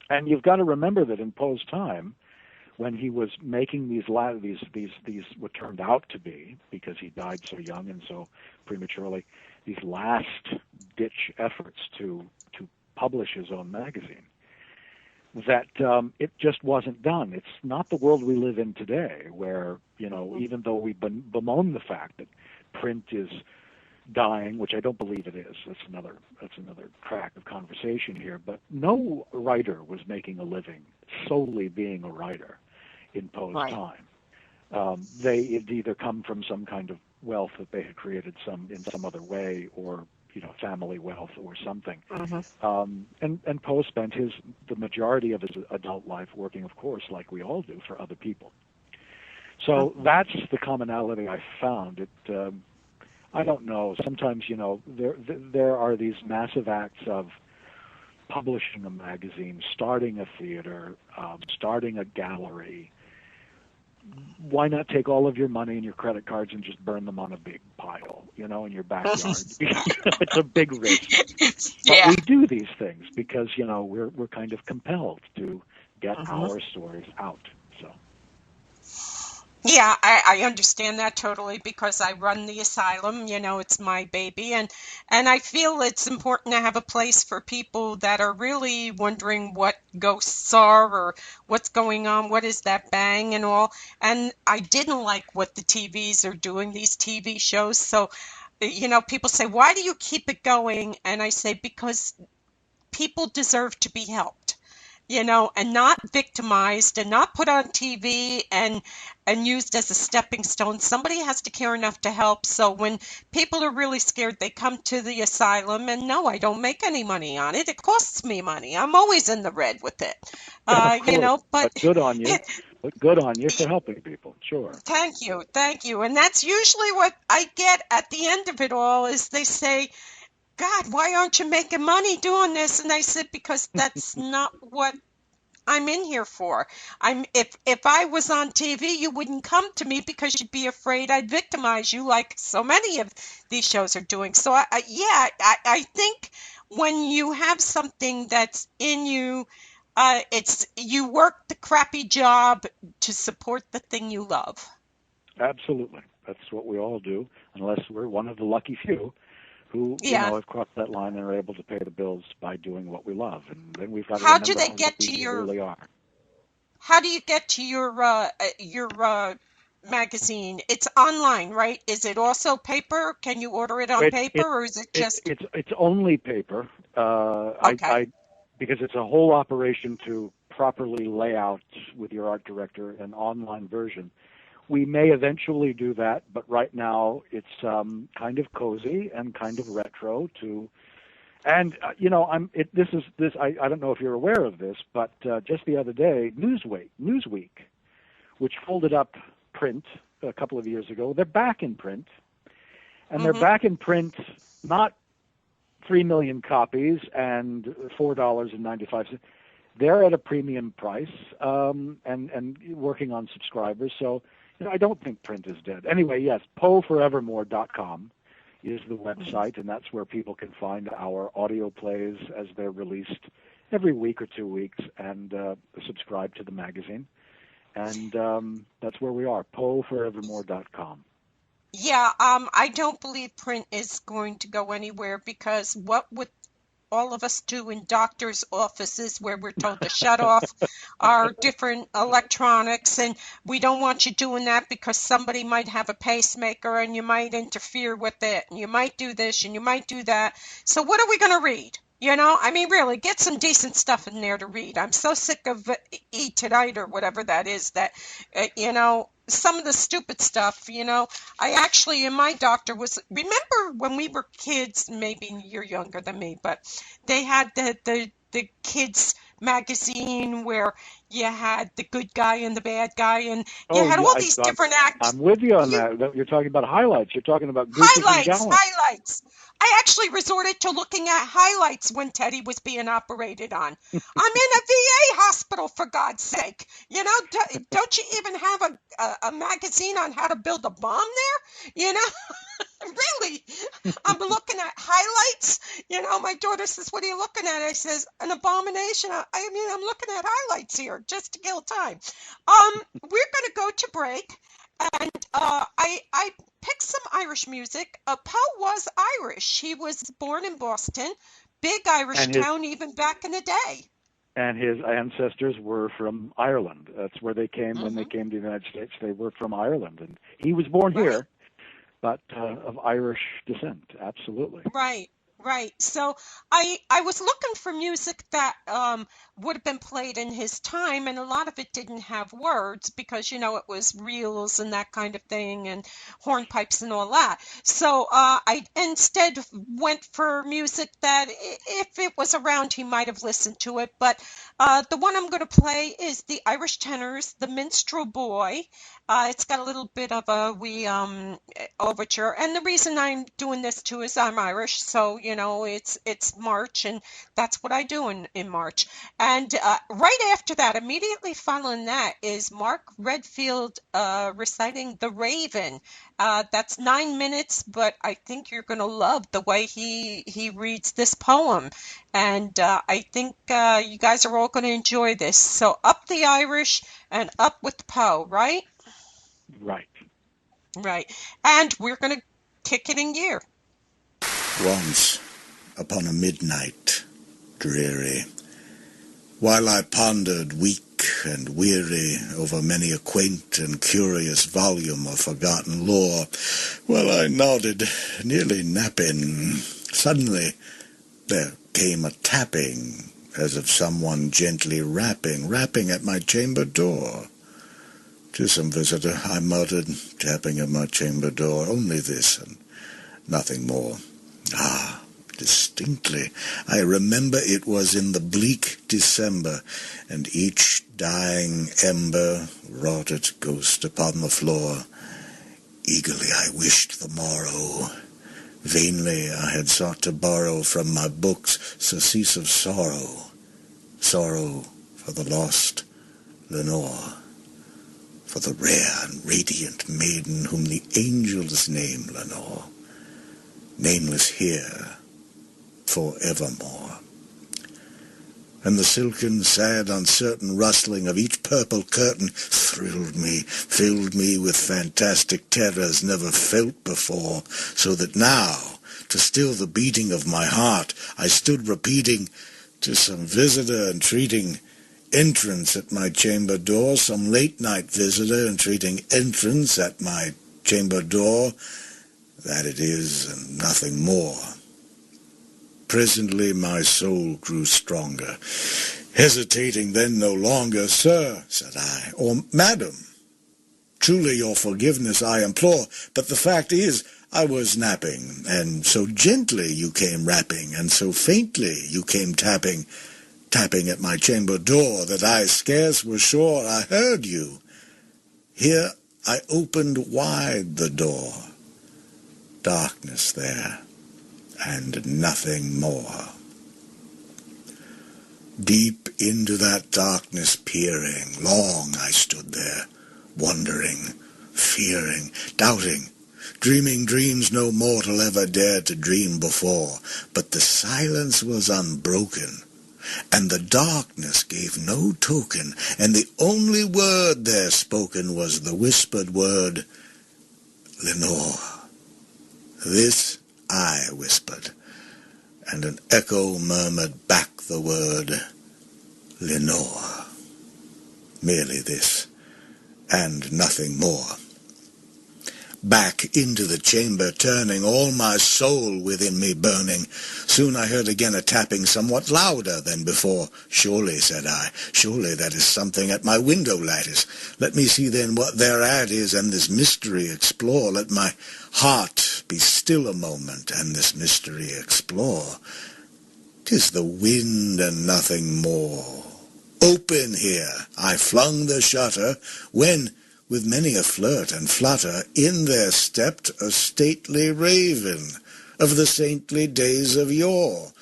And you've got to remember that in Poe's time, when he was making these what turned out to be, because he died so young and so prematurely, these last-ditch efforts to publish his own magazine, that it just wasn't done. It's not the world we live in today, where, you know, even though we bemoan the fact that print is dying, which I don't believe it is. That's another track of conversation here. But no writer was making a living solely being a writer in Poe's time. They had either come from some kind of wealth that they had created in some other way, or, you know, family wealth or something. And Poe spent the majority of his adult life working, of course, like we all do, for other people. So that's the commonality I found. I don't know. Sometimes, you know, there are these massive acts of publishing a magazine, starting a theater, starting a gallery. Why not take all of your money and your credit cards and just burn them on a big pile, you know, in your backyard? It's a big risk. But we do these things because, you know, we're kind of compelled to get our stories out. So. Yeah, I understand that totally, because I run the asylum, you know, it's my baby, and I feel it's important to have a place for people that are really wondering what ghosts are or what's going on, what is that bang and all. And I didn't like what the TVs are doing, these TV shows. So, you know, people say, why do you keep it going? And I say, because people deserve to be helped. You know, and not victimized and not put on TV and used as a stepping stone. Somebody has to care enough to help. So when people are really scared, they come to the asylum, and no, I don't make any money on it. It costs me money. I'm always in the red with it. You know, but good on you. Good on you for helping people. Sure. Thank you. And that's usually what I get at the end of it all, is they say, God, why aren't you making money doing this? And I said, because that's not what I'm in here for. If I was on TV, you wouldn't come to me because you'd be afraid I'd victimize you, like so many of these shows are doing. So I think when you have something that's in you, it's you work the crappy job to support the thing you love. Absolutely, that's what we all do, unless we're one of the lucky few who, you know, have crossed that line and are able to pay the bills by doing what we love. And then we've got to remember how lucky we really are. How do you get to your magazine? It's online, right? Is it also paper? Can you order it on paper, or is it just? It's only paper. Okay. Because it's a whole operation to properly lay out with your art director an online version. We may eventually do that, but right now it's kind of cozy and kind of retro and you know, I don't know if you're aware of this, but just the other day, Newsweek, which folded up print a couple of years ago, they're back in print, and they're back in print not 3 million copies and $4.95. They're at a premium price, and working on subscribers. So, I don't think print is dead. Anyway, yes, PoeForevermore.com is the website, and that's where people can find our audio plays as they're released every week or 2 weeks, and subscribe to the magazine. And that's where we are, PoeForevermore.com. Yeah, I don't believe print is going to go anywhere, because what would all of us do in doctors' offices where we're told to shut off our different electronics, and we don't want you doing that because somebody might have a pacemaker and you might interfere with it, and you might do this and you might do that. So what are we going to read? Really, get some decent stuff in there to read. I'm so sick of E Tonight or whatever that is, that, some of the stupid stuff, I actually, and my doctor remember when we were kids, maybe you're younger than me, but they had the kids magazine where you had the good guy and the bad guy, and you had all these different acts. I'm with you on that. You're talking about highlights. You're talking about goofers and gallants. Highlights. I actually resorted to looking at highlights when Teddy was being operated on. I'm in a VA hospital, for God's sake. Don't you even have a magazine on how to build a bomb there? Really, I'm looking at highlights. My daughter says, "What are you looking at?" I says, "An abomination." I'm looking at highlights here just to kill time. We're going to go to break, and I picked some Irish music. Poe was Irish. He was born in Boston, big Irish town even back in the day. And his ancestors were from Ireland. That's where they came when they came to the United States. They were from Ireland, and he was born here, but of Irish descent, absolutely. Right. So I was looking for music that would have been played in his time, and a lot of it didn't have words because, it was reels and that kind of thing, and hornpipes and all that. So I instead went for music that if it was around, he might have listened to it. But the one I'm going to play is the Irish Tenors, The Minstrel Boy. It's got a little bit of a wee overture, and the reason I'm doing this too is I'm Irish, so it's March, and that's what I do in March. And right after that, immediately following that, is Mark Redfield reciting The Raven. That's 9 minutes, but I think you're going to love the way he reads this poem, and I think you guys are all going to enjoy this. So up the Irish and up with Poe, right? Right. And we're going to kick it in gear. Once, upon a midnight dreary, while I pondered weak and weary over many a quaint and curious volume of forgotten lore, while I nodded, nearly napping, suddenly there came a tapping, as of someone gently rapping at my chamber door. "'Tis some visitor," I muttered, tapping at my chamber door. "Only this, and nothing more." Ah, distinctly, I remember it was in the bleak December, and each dying ember wrought its ghost upon the floor. Eagerly I wished the morrow. Vainly I had sought to borrow from my books surcease of sorrow for the lost Lenore, for the rare and radiant maiden whom the angels name Lenore, nameless here forevermore. And the silken, sad, uncertain rustling of each purple curtain thrilled me, filled me with fantastic terrors never felt before, so that now, to still the beating of my heart, I stood repeating, "'Tis some visitor entreating entrance at my chamber door, some late-night visitor entreating entrance at my chamber door, that it is and nothing more." Presently my soul grew stronger, hesitating then no longer. "Sir," said I, or "Madam, truly your forgiveness I implore, but the fact is I was napping, and so gently you came rapping, and so faintly you came tapping at my chamber door, that I scarce was sure I heard you. Here I opened wide the door. Darkness there, and nothing more. Deep into that darkness peering, long I stood there, wondering, fearing, doubting, dreaming dreams no mortal ever dared to dream before. But the silence was unbroken, and the darkness gave no token, and the only word there spoken was the whispered word, Lenore. This I whispered, and an echo murmured back the word, Lenore. Merely this, and nothing more. Back into the chamber turning, all my soul within me burning. Soon I heard again a tapping somewhat louder than before. Surely, said I, surely that is something at my window lattice. Let me see then what thereat is, and this mystery explore. Let my heart be still a moment, and this mystery explore. 'Tis the wind and nothing more. Open here, I flung the shutter, when, with many a flirt and flutter, in there stepped a stately raven of the saintly days of yore.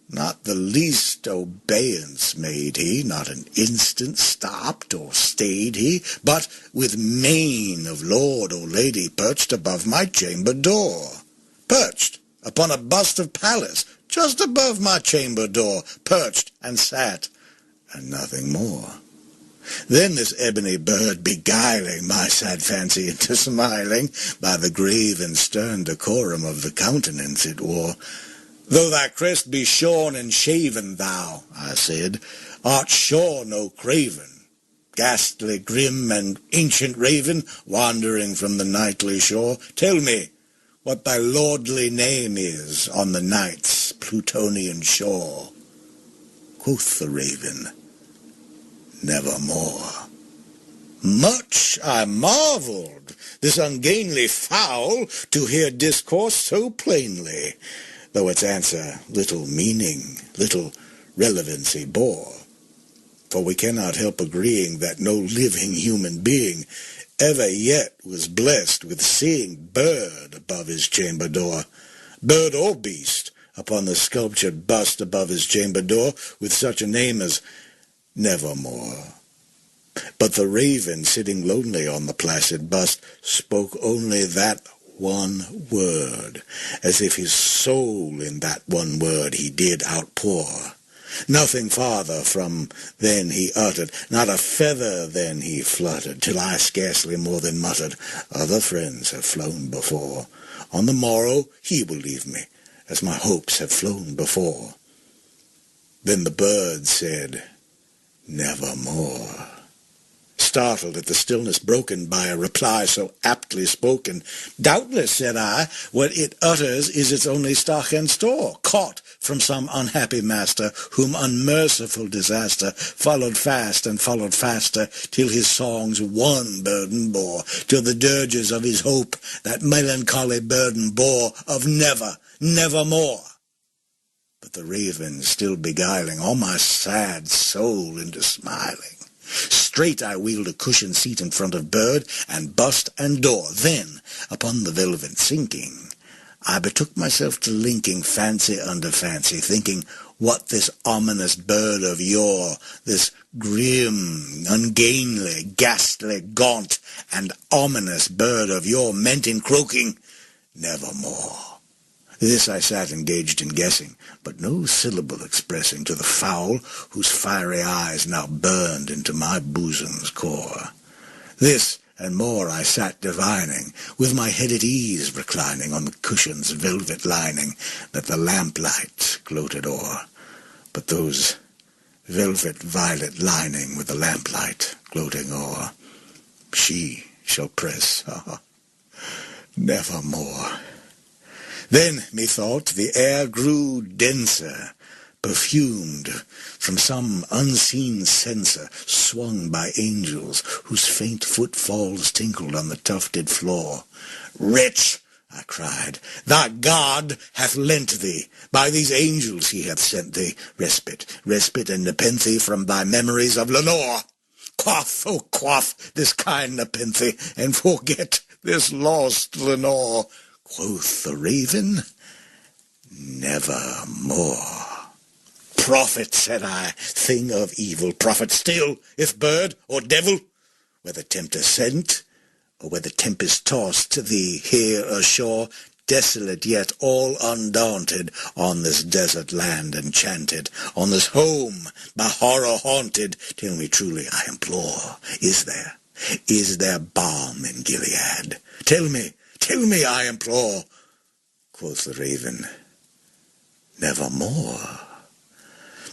Not the least obeyance made he, not an instant stopped or stayed he, but with mane of lord or lady perched above my chamber door. Perched upon a bust of Pallas, just above my chamber door, perched and sat, and nothing more. Then this ebony bird, beguiling my sad fancy into smiling, by the grave and stern decorum of the countenance it wore, Though thy crest be shorn and shaven, thou, I said, art sure no craven, ghastly, grim, and ancient raven, wandering from the nightly shore. Tell me what thy lordly name is on the night's Plutonian shore. Quoth the raven, Nevermore. Much I marvelled, this ungainly fowl, to hear discourse so plainly, though its answer little meaning, little relevancy bore. For we cannot help agreeing that no living human being ever yet was blessed with seeing bird above his chamber door, bird or beast, upon the sculptured bust above his chamber door, with such a name as Nevermore. But the raven, sitting lonely on the placid bust, spoke only that one word, as if his soul in that one word he did outpour. Nothing farther from then he uttered, not a feather then he fluttered, till I scarcely more than muttered, Other friends have flown before. On the morrow he will leave me, as my hopes have flown before. Then the bird said, Nevermore. Startled at the stillness broken by a reply so aptly spoken, Doubtless, said I, what it utters is its only stock and store, caught from some unhappy master, whom unmerciful disaster followed fast and followed faster, till his songs one burden bore, till the dirges of his hope that melancholy burden bore of never, nevermore. But the raven still beguiling all my sad soul into smiling, straight I wheeled a cushioned seat in front of bird and bust and door. Then, upon the velvet sinking, I betook myself to linking fancy under fancy, thinking what this ominous bird of yore, this grim, ungainly, ghastly, gaunt, and ominous bird of yore meant in croaking, Nevermore. This I sat engaged in guessing, but no syllable expressing to the fowl whose fiery eyes now burned into my bosom's core. This and more I sat divining, with my head at ease reclining on the cushion's velvet lining that the lamplight gloated o'er. But those velvet violet lining with the lamplight gloating o'er, she shall press, nevermore. Then, methought, the air grew denser, perfumed from some unseen censer, swung by angels whose faint footfalls tinkled on the tufted floor. Wretch, I cried, thy God hath lent thee, by these angels he hath sent thee, respite, respite and nepenthe from thy memories of Lenore. Quaff, oh quaff, this kind nepenthe, and forget this lost Lenore. Quoth the raven, nevermore. Prophet, said I, thing of evil, prophet still, if bird or devil, whether tempter sent, or whether tempest tossed thee here ashore, desolate yet all undaunted, on this desert land enchanted, on this home by horror haunted, tell me truly, I implore, is there balm in Gilead? Tell me, I implore. Quoth the raven, nevermore.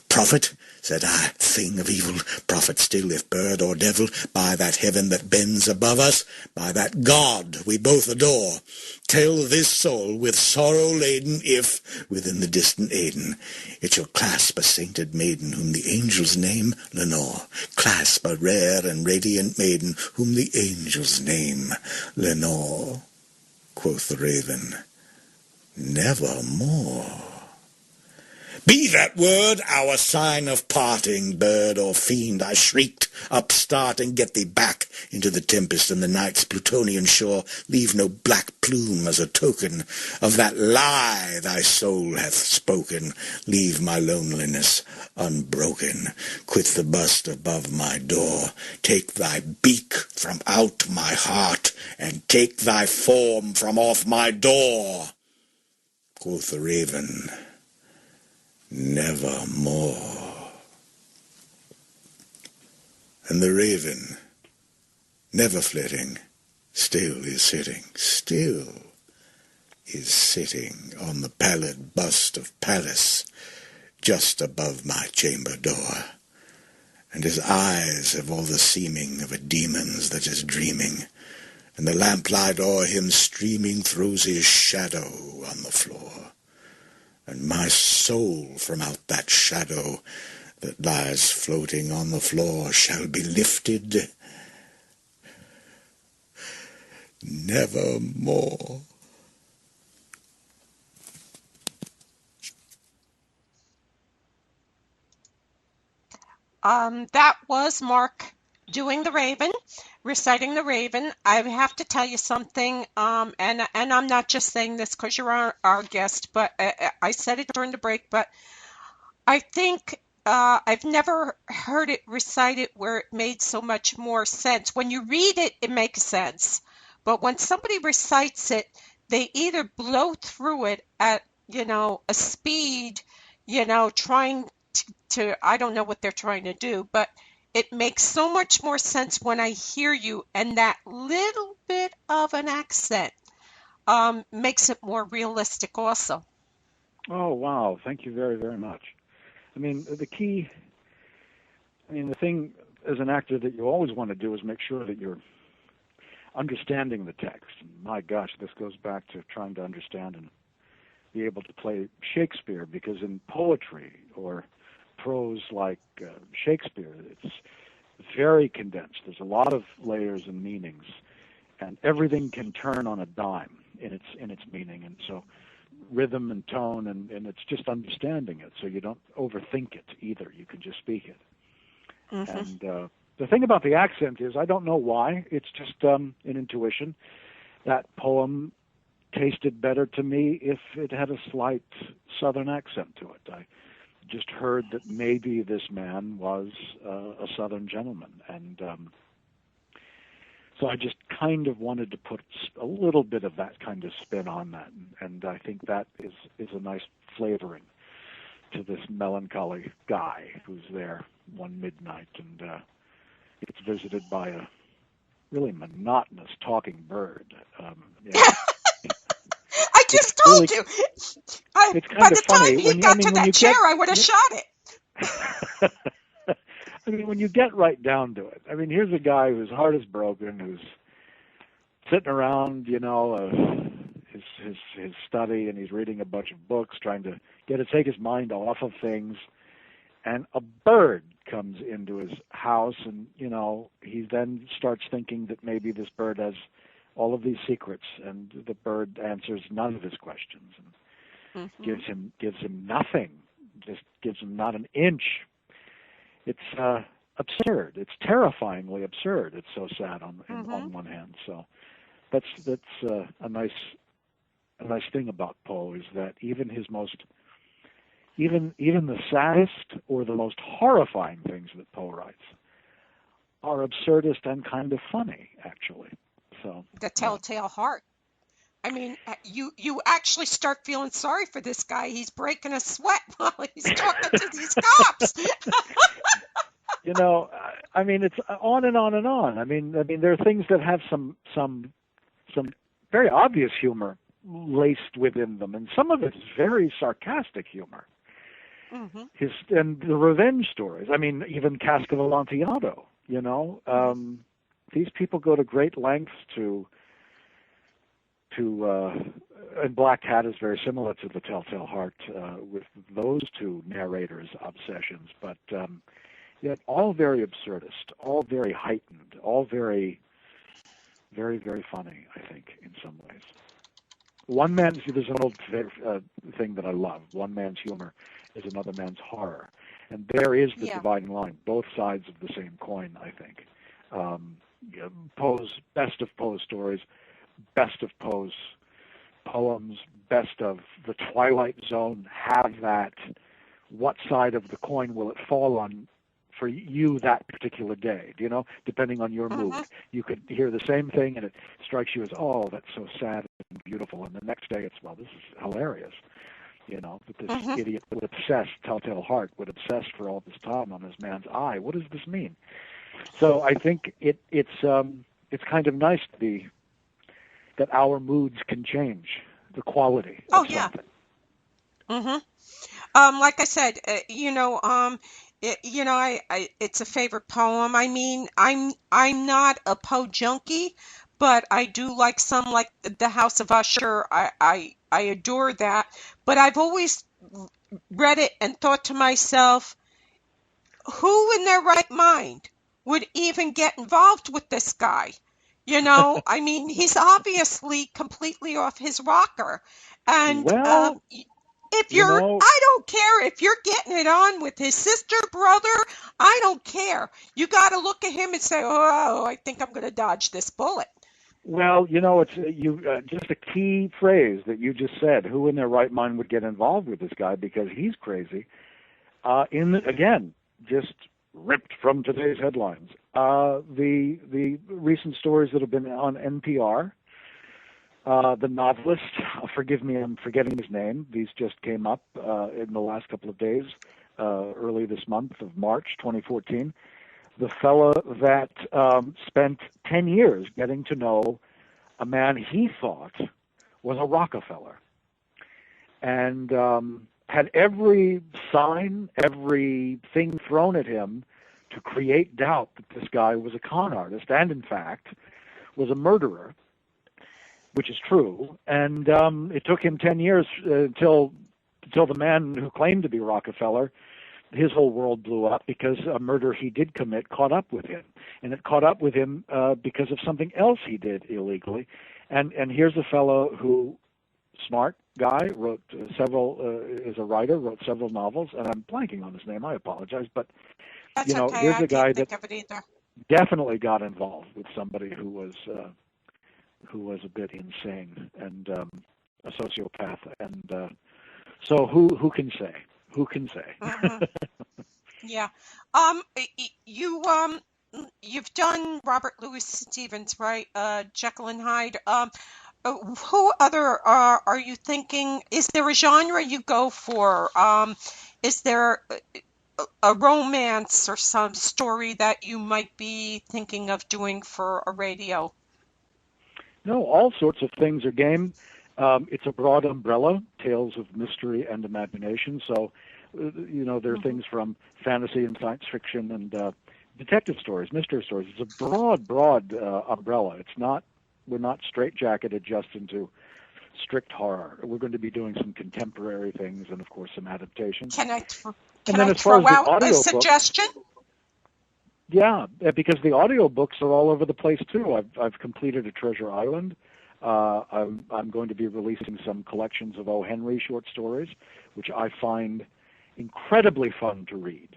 Prophet, said I, thing of evil, prophet still, if bird or devil, by that heaven that bends above us, by that God we both adore, tell this soul with sorrow laden, if, within the distant Aidenn, it shall clasp a sainted maiden, whom the angels name Lenore, clasp a rare and radiant maiden, whom the angels name Lenore. Quoth the raven, nevermore. Be that word our sign of parting, bird or fiend, I shrieked, upstart and get thee back into the tempest and the night's Plutonian shore. Leave no black plume as a token of that lie thy soul hath spoken. Leave my loneliness unbroken. Quit the bust above my door. Take thy beak from out my heart, and take thy form from off my door. Quoth the raven, nevermore. And the raven, never flitting, still is sitting on the pallid bust of Pallas, just above my chamber door, and his eyes have all the seeming of a demon's that is dreaming, and the lamplight o'er him streaming throws his shadow on the floor. And my soul from out that shadow that lies floating on the floor shall be lifted nevermore. That was Mark doing the Raven, reciting the Raven. I have to tell you something, and I'm not just saying this because you're our guest, but I said it during the break, but I think I've never heard it recited where it made so much more sense. When you read it, it makes sense, but when somebody recites it, they either blow through it at, a speed, trying to, I don't know what they're trying to do, but it makes so much more sense when I hear you, and that little bit of an accent makes it more realistic also. Oh, wow. Thank you very, very much. I mean, the thing as an actor that you always want to do is make sure that you're understanding the text. And my gosh, this goes back to trying to understand and be able to play Shakespeare, because in poetry or prose like Shakespeare, it's very condensed. There's a lot of layers and meanings, and everything can turn on a dime in its meaning. And so rhythm and tone, and it's just understanding it, so you don't overthink it either. You can just speak it. Mm-hmm. And the thing about the accent is, I don't know why, it's just an intuition. That poem tasted better to me if it had a slight Southern accent to it. I just heard that maybe this man was a Southern gentleman, and so I just kind of wanted to put a little bit of that kind of spin on that, and I think that is a nice flavoring to this melancholy guy who's there one midnight and gets visited by a really monotonous talking bird. I just told you. It's kind by of the funny. time he got to that chair, I would have shot it. I mean, when you get right down to it, I mean, here's a guy whose heart is broken, who's sitting around, his study, and he's reading a bunch of books, trying to take his mind off of things, and a bird comes into his house, and he then starts thinking that maybe this bird has all of these secrets, and the bird answers none of his questions, and gives him nothing, just gives him not an inch. It's absurd. It's terrifyingly absurd. It's so sad on one hand. So that's a nice nice thing about Poe is that even the saddest or the most horrifying things that Poe writes are absurdist and kind of funny, actually. So The Telltale Heart. I mean, you actually start feeling sorry for this guy. He's breaking a sweat while he's talking to these cops. You know, I mean, it's on and on and on. I mean, there are things that have some very obvious humor laced within them, and some of it is very sarcastic humor. Mm-hmm. And the revenge stories. I mean, even Cask of Amontillado. You know, these people go to great lengths to and Black Cat is very similar to the Telltale Heart with those two narrators' obsessions, but yet all very absurdist, all very heightened, all very, very, very funny, I think, in some ways. There's an old thing that I love. One man's humor is another man's horror. And there is the dividing line, both sides of the same coin, I think. Best of Poe's stories, best of Poe's poems, best of the Twilight Zone have that. What side of the coin will it fall on for you that particular day? You know, depending on your mood. You could hear the same thing and it strikes you as, oh, that's so sad and beautiful. And the next day it's, well, this is hilarious. You know, that this idiot would obsess, Telltale Heart would obsess for all this time on this man's eye. What does this mean? So I think it's kind of nice to be that our moods can change the quality of something. Like I said, it's a favorite poem. I mean, I'm not a Poe junkie, but I do like some, like The House of Usher. I adore that. But I've always read it and thought to myself, who in their right mind would even get involved with this guy? You know, I mean, he's obviously completely off his rocker. And if I don't care if you're getting it on with his sister, brother, I don't care. You got to look at him and say, oh, I think I'm going to dodge this bullet. Well, you know, it's just a key phrase that you just said. Who in their right mind would get involved with this guy because he's crazy? Again, just ripped from today's headlines. The recent stories that have been on NPR. The novelist, forgive me, I'm forgetting his name. These just came up in the last couple of days, early this month of March 2014. The fellow that spent 10 years getting to know a man he thought was a Rockefeller, and had every sign, everything thrown at him to create doubt that this guy was a con artist and, in fact, was a murderer, which is true. And it took him 10 years until the man who claimed to be Rockefeller, his whole world blew up because a murder he did commit caught up with him. And it caught up with him because of something else he did illegally. And here's a fellow who, smart guy, wrote is a writer, wrote several novels, and I'm blanking on his name, I apologize, but That's you know, okay. here's I a guy can't that think of it either. definitely got involved with somebody who was a bit insane and a sociopath, and so who can say? Who can say? Yeah. You've done Robert Louis Stevens, right? Jekyll and Hyde. Who other are you thinking? Is there a genre you go for? Is there a romance or some story that you might be thinking of doing for a radio? No, all sorts of things are game. It's a broad umbrella, tales of mystery and imagination. So, you know, there are things from fantasy and science fiction and detective stories, mystery stories. It's a broad umbrella. We're not straitjacketed just into strict horror. We're going to be doing some contemporary things and, of course, some adaptations. Can I throw out a suggestion? Yeah, because the audiobooks are all over the place too. I've completed a Treasure Island. I'm going to be releasing some collections of O. Henry short stories, which I find incredibly fun to read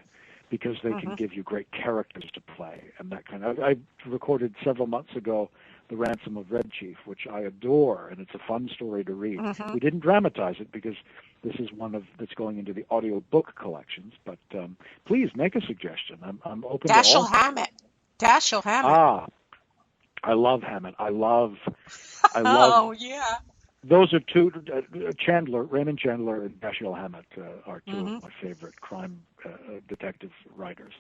because they can give you great characters to play and that kind of. I recorded several months ago The Ransom of Red Chief, which I adore, and it's a fun story to read. Mm-hmm. We didn't dramatize it because this is one that's going into the audio book collections. But please make a suggestion. I'm open to all. Dashiell Hammett. Ah, I love Hammett. I love. Oh yeah. Those are two. Raymond Chandler and Dashiell Hammett are two Mm-hmm. of my favorite crime detective writers.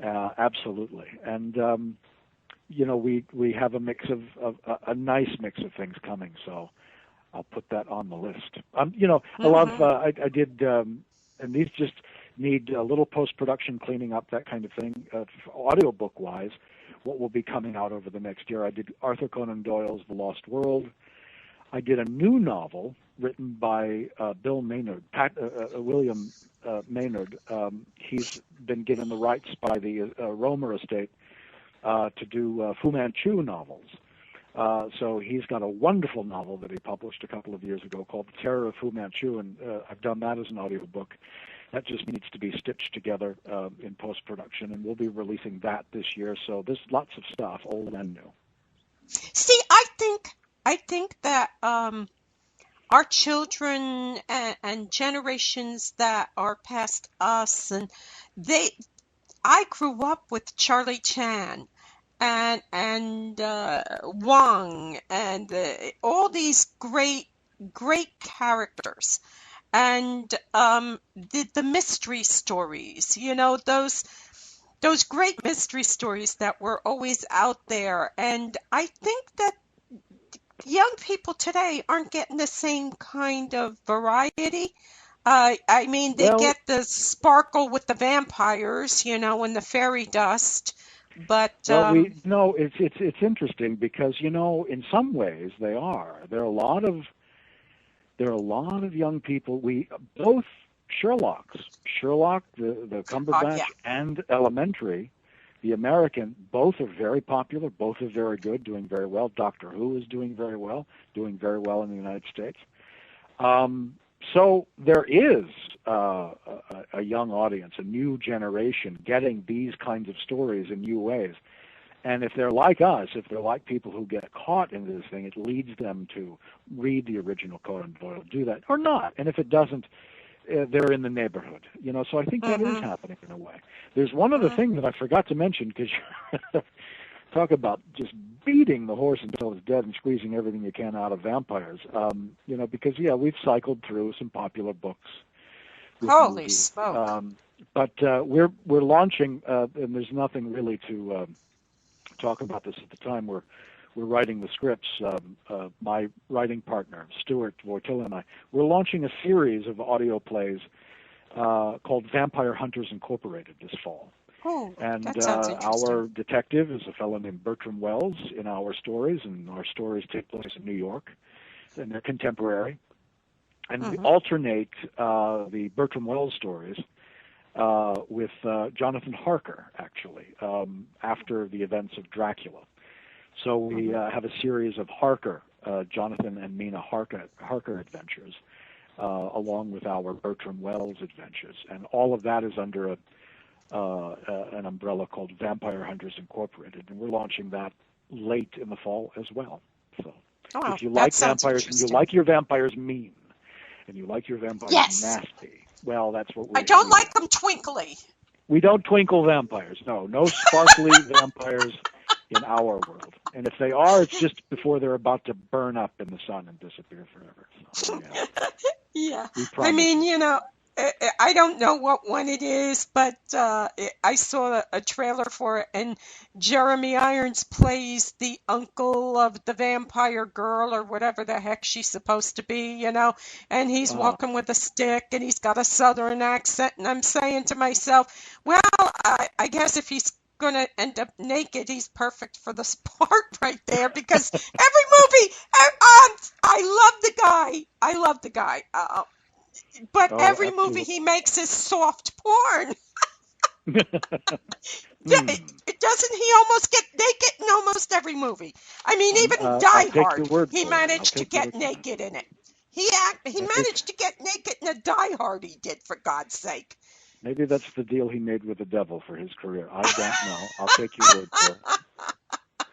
Absolutely, and we have a mix of a nice mix of things coming. So I'll put that on the list. Mm-hmm. I love. I did, and these just need a little post-production cleaning up, that kind of thing. Audiobook wise, what will be coming out over the next year? I did Arthur Conan Doyle's The Lost World. I did a new novel written by Bill Maynard, William Maynard. He's been given the rights by the Romer estate to do Fu Manchu novels. So he's got a wonderful novel that he published a couple of years ago called The Terror of Fu Manchu, and I've done that as an audiobook. That just needs to be stitched together in post-production, and we'll be releasing that this year. So there's lots of stuff, old and new. See, I think that our children and generations that are past us, and I grew up with Charlie Chan and Wang and all these great characters, and the mystery stories. Those great mystery stories that were always out there, and I think that young people today aren't getting the same kind of variety. I mean, they get the sparkle with the vampires, and the fairy dust. But it's interesting because in some ways they are. There are a lot of young people. Both Sherlock, the Cumberbatch, and Elementary, the American, both are very popular, both are very good, doing very well. Doctor Who is doing very well in the United States. So there is a young audience, a new generation getting these kinds of stories in new ways. And if they're like us, if they're like people who get caught in this thing, it leads them to read the original Conan Doyle, do that, or not. And if it doesn't, they're in the neighborhood, So I think that is happening in a way. There's one other thing that I forgot to mention, because talk about just beating the horse until it's dead and squeezing everything you can out of vampires. Because we've cycled through some popular books. Holy smoke! But we're launching, and there's nothing really to talk about this at the time. We're writing the scripts. My writing partner, Stuart Vortil, and I, we're launching a series of audio plays called Vampire Hunters Incorporated this fall. Oh, and that sounds interesting. Our detective is a fellow named Bertram Wells in our stories, and our stories take place in New York, and they're contemporary. And we alternate the Bertram Wells stories with Jonathan Harker, actually, after the events of Dracula. So we have a series of Harker, Jonathan and Mina Harker adventures, along with our Bertram Wells adventures. And all of that is under an umbrella called Vampire Hunters Incorporated. And we're launching that late in the fall as well. So if you like vampires and you like your vampires mean, and you like your vampires nasty, well, that's what we're... I don't like them twinkly. We don't twinkle vampires. No sparkly vampires in our world. And if they are, it's just before they're about to burn up in the sun and disappear forever. So, yeah. I mean, I don't know what one it is, but I saw a trailer for it, and Jeremy Irons plays the uncle of the vampire girl, or whatever the heck she's supposed to be, and he's walking with a stick, and he's got a southern accent, and I'm saying to myself, well, I guess if he's going to end up naked, he's perfect for this part right there, because every movie, I love the guy. But every movie he makes is soft porn. Doesn't he almost get naked in almost every movie? I mean, even Die Hard, he managed to get naked in it. He managed to get naked in a Die Hard, he did, for God's sake. Maybe that's the deal he made with the devil for his career. I don't know. I'll take your word for it.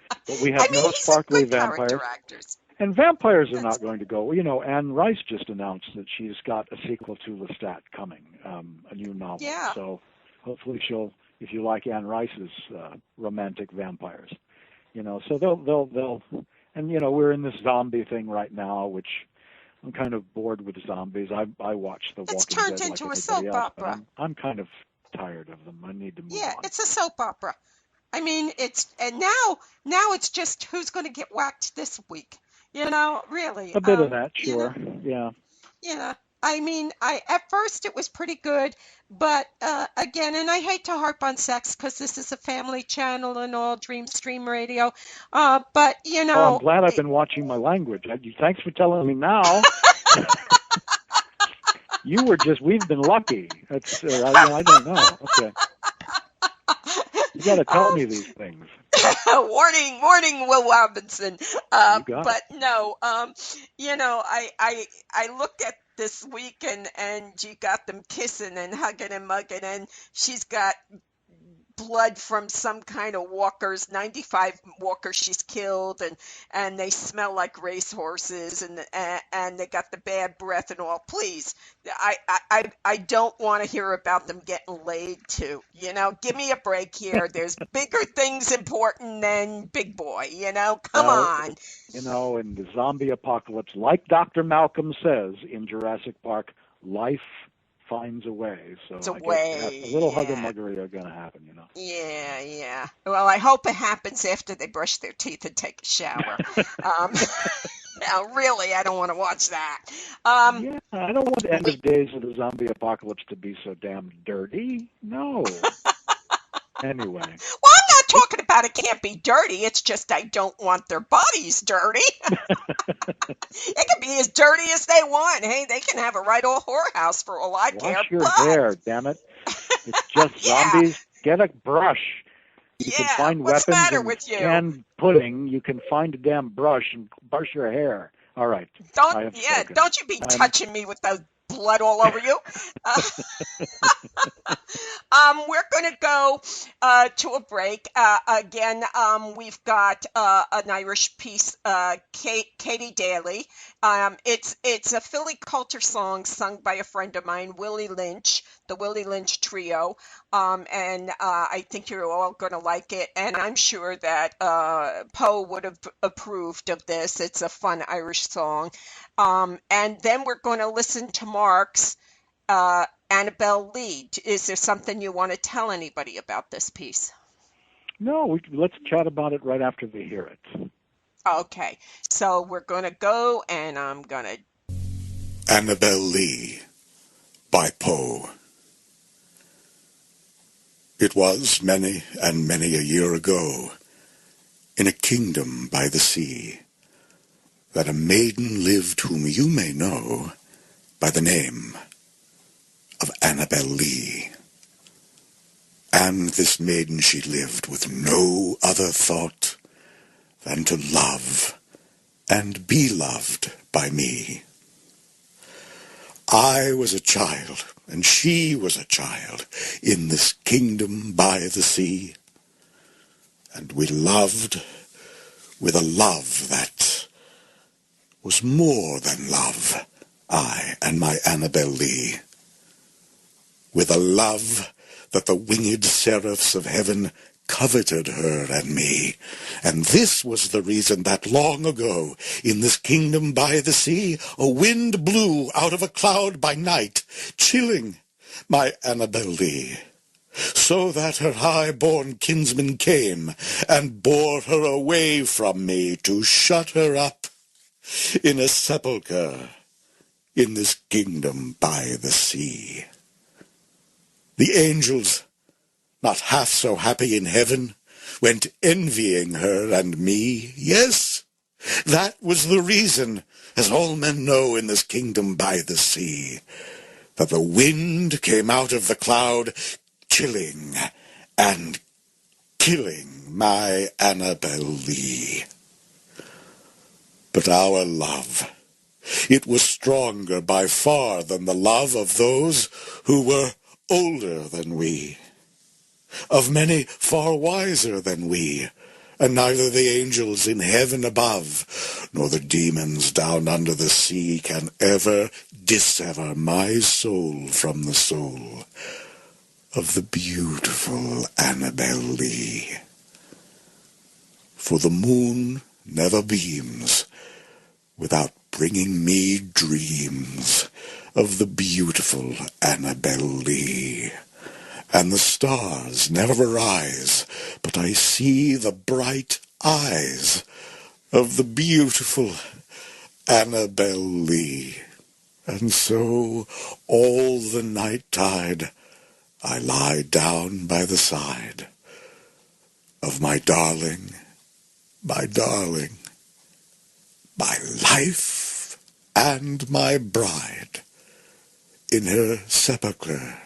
But we have no sparkly vampires. Actors. And vampires are not going to go. You know, Anne Rice just announced that she's got a sequel to Lestat coming, a new novel. Yeah. So hopefully she'll, if you like Anne Rice's romantic vampires, you know, so they'll, and you know, we're in this zombie thing right now, which I'm kind of bored with zombies. I watch The Walking Dead. It's turned into a soap opera. I'm kind of tired of them. I need to move on. Yeah, it's a soap opera. I mean, now it's just who's going to get whacked this week. You know, really. A bit of that, sure. Yeah. Yeah. I mean, at first it was pretty good, but again, and I hate to harp on sex because this is a family channel and all, Dream Stream Radio, but you know. Oh, I'm glad I've been watching my language. Thanks for telling me now. We've been lucky. That's, I don't know. Okay. You got to tell me these things. warning, Will Robinson. But it. No, you know, I looked at this week and you got them kissing and hugging and mugging, and she's got blood from some kind of walkers, 95 walkers she's killed, and they smell like racehorses, and they got the bad breath and all. Please, I don't want to hear about them getting laid too. You know, give me a break here. There's bigger things important than Big Boy. You know, come on. You know, in the zombie apocalypse, like Dr. Malcolm says in Jurassic Park, life finds a way. So it's a way. A little hugger-muggery are going to happen, you know. Yeah. Well, I hope it happens after they brush their teeth and take a shower. Now, really, I don't want to watch that. Yeah, I don't want the end of days of the zombie apocalypse to be so damn dirty. No. Anyway. Well, I'm not talking about it can't be dirty. It's just I don't want their bodies dirty. It can be as dirty as they want. Hey, they can have a right old whorehouse for all I care. Wash your hair, damn it. It's just zombies. Get a brush. You can find what's weapons the matter and with you? canned pudding. You can find a damn brush and brush your hair. All right. Don't you be touching me with those blood all over you. We're going to go to a break. Again, we've got an Irish piece, Katie Daly. It's a Philly culture song sung by a friend of mine, Willie Lynch, the Willie Lynch Trio. And I think you're all going to like it. And I'm sure that Poe would have approved of this. It's a fun Irish song. And then we're going to listen to Mark's Annabel Lee. Is there something you want to tell anybody about this piece? No, let's chat about it right after they hear it. Okay, so we're going to go, and I'm going to... Annabel Lee by Poe. It was many and many a year ago, in a kingdom by the sea, that a maiden lived whom you may know by the name of Annabel Lee. And this maiden she lived with no other thought than to love and be loved by me. I was a child, and she was a child, in this kingdom by the sea. And we loved with a love that was more than love, I and my Annabel Lee. With a love that the winged seraphs of heaven coveted her and me. And this was the reason that long ago, in this kingdom by the sea, a wind blew out of a cloud by night, chilling my Annabel Lee, so that her high-born kinsman came and bore her away from me to shut her up in a sepulchre in this kingdom by the sea. The angels, not half so happy in heaven, went envying her and me. Yes, that was the reason, as all men know in this kingdom by the sea, that the wind came out of the cloud, chilling and killing my Annabel Lee. But our love, it was stronger by far than the love of those who were older than we, of many far wiser than we, and neither the angels in heaven above, nor the demons down under the sea can ever dissever my soul from the soul of the beautiful Annabel Lee. For the moon never beams without bringing me dreams of the beautiful Annabel Lee. And the stars never rise, but I see the bright eyes of the beautiful Annabel Lee. And so all the night tide I lie down by the side of my darling, my life and my bride, in her sepulchre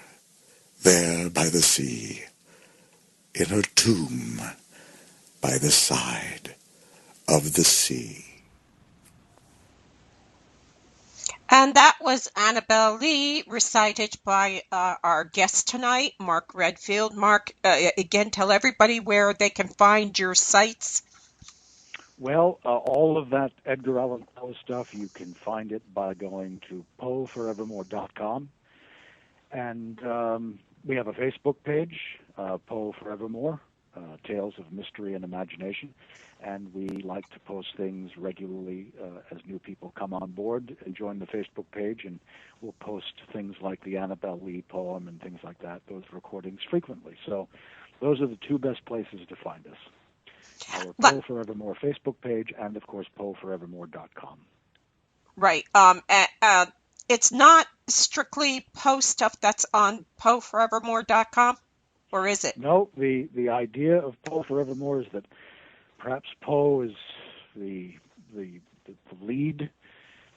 there by the sea, in her tomb by the side of the sea. And that was Annabel Lee, recited by our guest tonight, Mark Redfield. Mark, again, tell everybody where they can find your sites. Well, all of that Edgar Allan Poe stuff, you can find it by going to poeforevermore.com. And we have a Facebook page, Poe Forevermore, Tales of Mystery and Imagination. And we like to post things regularly as new people come on board and join the Facebook page. And we'll post things like the Annabel Lee poem and things like that, those recordings frequently. So those are the two best places to find us. Our Poe Forevermore Facebook page and, of course, poeforevermore.com. Right. It's not strictly Poe stuff that's on poeforevermore.com, or is it? No, the idea of Poe Forevermore is that perhaps Poe is the lead,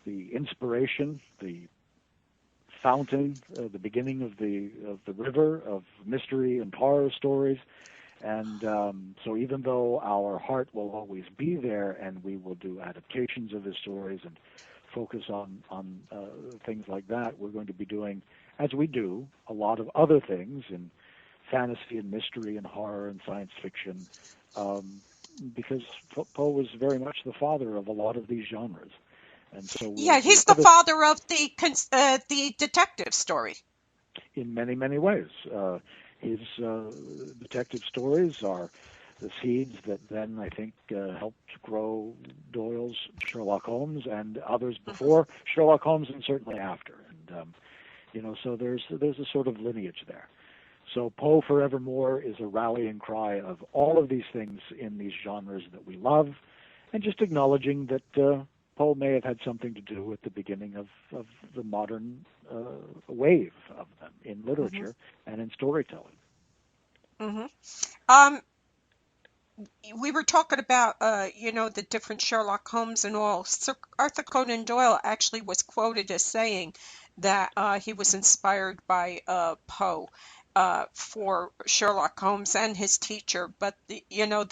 the inspiration, the fountain, the beginning of the river of mystery and horror stories. And so even though our heart will always be there and we will do adaptations of his stories and focus on things like that, we're going to be doing, as we do, a lot of other things in fantasy and mystery and horror and science fiction, because Poe was very much the father of a lot of these genres. And so he's the father of the detective story. In many, many ways. His detective stories are the seeds that then, I think, helped grow Doyle's Sherlock Holmes and others before Sherlock Holmes and certainly after. And, so there's a sort of lineage there. So Poe Forevermore is a rallying cry of all of these things in these genres that we love, and just acknowledging that Poe may have had something to do with the beginning of the modern wave of them in literature and in storytelling. We were talking about, the different Sherlock Holmes and all. Sir Arthur Conan Doyle actually was quoted as saying that he was inspired by Poe for Sherlock Holmes and his teacher, but the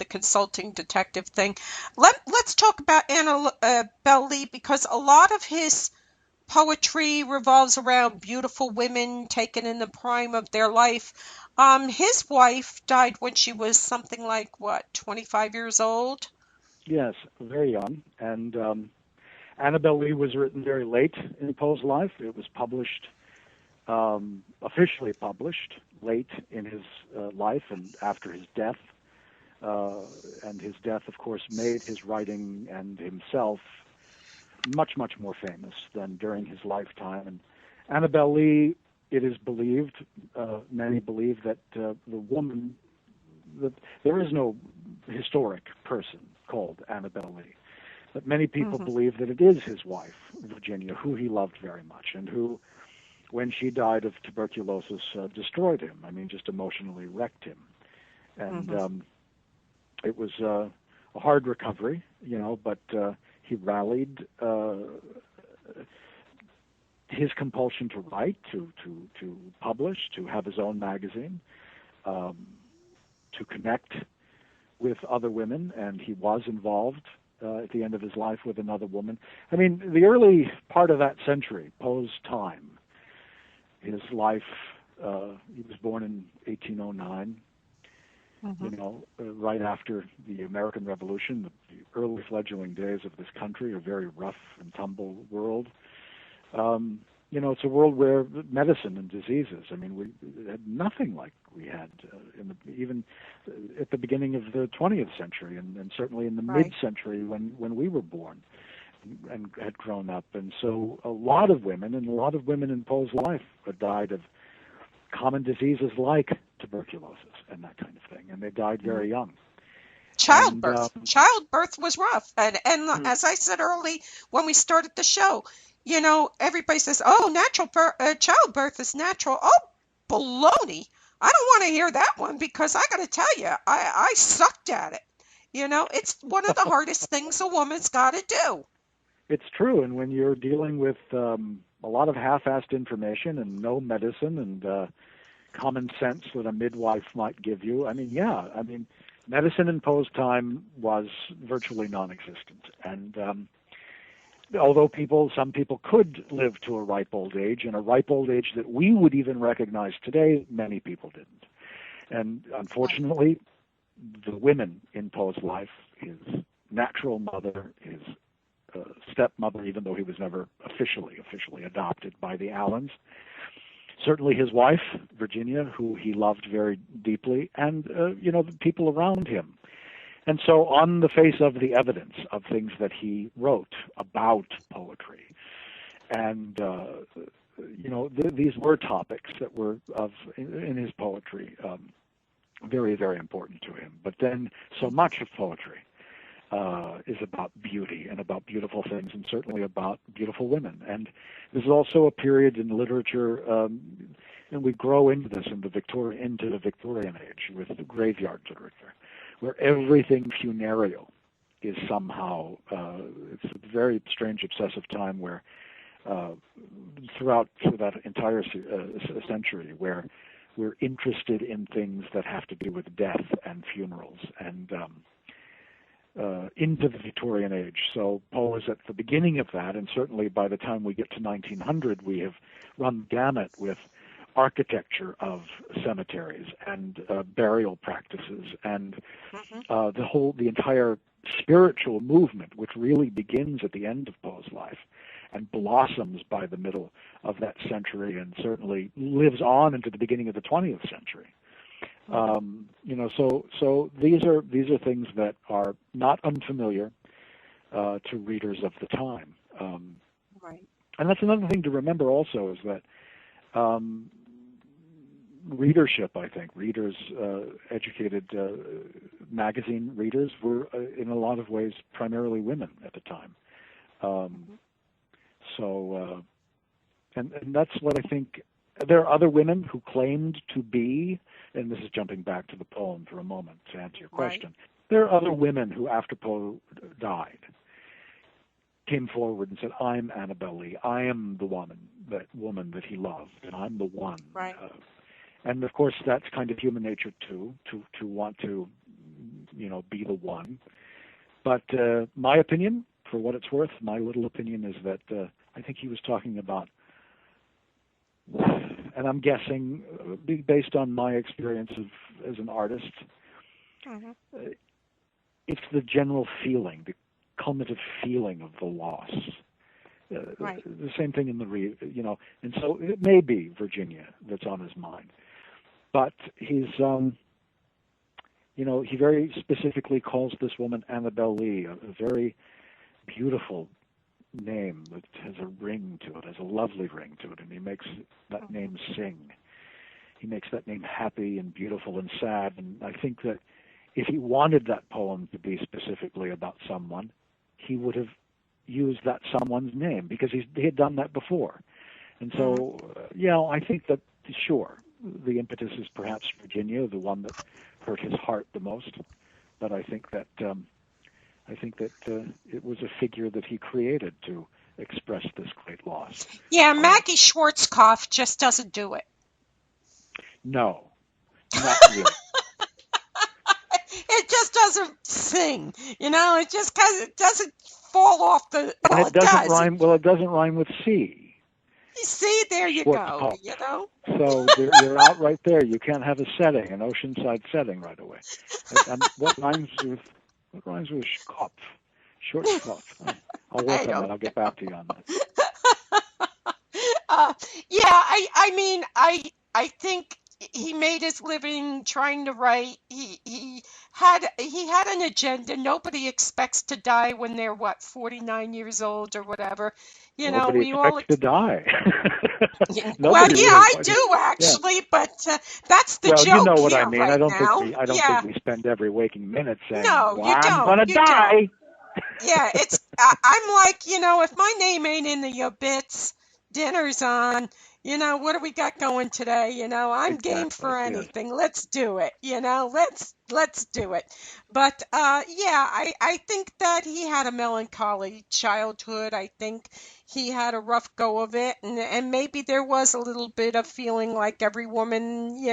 consulting detective thing. Let's talk about Annabel Lee, because a lot of his poetry revolves around beautiful women taken in the prime of their life. His wife died when she was something like, 25 years old? Yes, very young. And Annabel Lee was written very late in Poe's life. It was published, officially published, late in his life and after his death. And his death, of course, made his writing and himself much, much more famous than during his lifetime. And Annabel Lee, it is believed, many believe that the woman, that there is no historic person called Annabel Lee, but many people believe that it is his wife, Virginia, who he loved very much, and who, when she died of tuberculosis, destroyed him. I mean, just emotionally wrecked him. And it was a hard recovery, but he rallied his compulsion to write, to publish, to have his own magazine, to connect with other women, and he was involved at the end of his life with another woman. I mean, the early part of that century, Poe's time, his life, he was born in 1809. you know, right after the American Revolution. The early fledgling days of this country, a very rough and tumble world. You know, it's a world where medicine and diseases, I mean, we had nothing like we had even at the beginning of the 20th century, and certainly in the mid-century when we were born and had grown up. And so a lot of women in Poe's life died of common diseases like tuberculosis and that kind of thing, and they died very young. Childbirth was rough, and as I said early when we started the show, you know, everybody says, "Oh, childbirth is natural." Oh, baloney! I don't want to hear that one, because I got to tell you, I sucked at it. You know, it's one of the hardest things a woman's got to do. It's true, and when you're dealing with a lot of half-assed information and no medicine and common sense that a midwife might give you, I mean, medicine in Poe's time was virtually non-existent, and although some people could live to a ripe old age, and a ripe old age that we would even recognize today, many people didn't. And unfortunately, the women in Poe's life, his natural mother, his stepmother, even though he was never officially adopted by the Allens, certainly his wife, Virginia, who he loved very deeply, and you know, the people around him. And so on the face of the evidence of things that he wrote about poetry, and you know, these were topics that were in his poetry very, very important to him. But then so much of poetry is about beauty and about beautiful things, and certainly about beautiful women. And this is also a period in literature, and we grow into this into the Victorian age with the graveyard literature, where everything funereal is somehow, it's a very strange, obsessive time where throughout that entire century, where we're interested in things that have to do with death and funerals, and into the Victorian age. So Poe is at the beginning of that, and certainly by the time we get to 1900, we have run the gamut with architecture of cemeteries and burial practices, and the entire spiritual movement, which really begins at the end of Poe's life and blossoms by the middle of that century, and certainly lives on into the beginning of the 20th century. You know, so these are things that are not unfamiliar to readers of the time. Right. And that's another thing to remember also, is that readership, I think, educated magazine readers were in a lot of ways primarily women at the time. So, and that's what I think. There are other women who claimed to be, and this is jumping back to the poem for a moment to answer your question. Right. There are other women who, after Poe died, came forward and said, "I'm Annabel Lee. I am the woman that he loved, and I'm the one." Right. And of course, that's kind of human nature too, to want to, you know, be the one. But my opinion, for what it's worth, my little opinion is that I think he was talking about, and I'm guessing, based on my experience as an artist, it's the general feeling, the cumulative feeling of the loss. Right. The same thing in you know, and so it may be Virginia that's on his mind. But he's, you know, he very specifically calls this woman Annabel Lee, a very beautiful name that has a ring to it, has a lovely ring to it, and he makes that name sing. He makes that name happy and beautiful and sad, and I think that if he wanted that poem to be specifically about someone, he would have used that someone's name, because he had done that before. And so, you know, I think that, sure, the impetus is perhaps Virginia, the one that hurt his heart the most, but I think that it was a figure that he created to express this great loss. Yeah, Maggie Schwarzkopf just doesn't do it. No, not really. It just doesn't sing, you know. It doesn't fall off the. And it doesn't rhyme. Well, it doesn't rhyme with C. See, there you go. You know. So you're out right there. You can't have a setting, an oceanside setting, right away. And what rhymes with Kopf? Short Kopf. I'll work on that. I'll get back to you on that. I mean, I think he made his living trying to write. He had an agenda. Nobody expects to die when they're 49 years old or whatever. Nobody expects to die. Well, yeah, I do actually, but that's the joke. Well, you know what here I mean. Right I don't now. think we spend every waking minute saying, "No, well, you don't. I'm gonna die." Yeah, it's. I'm like, if my name ain't in the obits, dinner's on. What do we got going today? I'm game for anything. Yes. Let's do it. Let's do it. But I think that he had a melancholy childhood. I think he had a rough go of it, and maybe there was a little bit of feeling like every woman,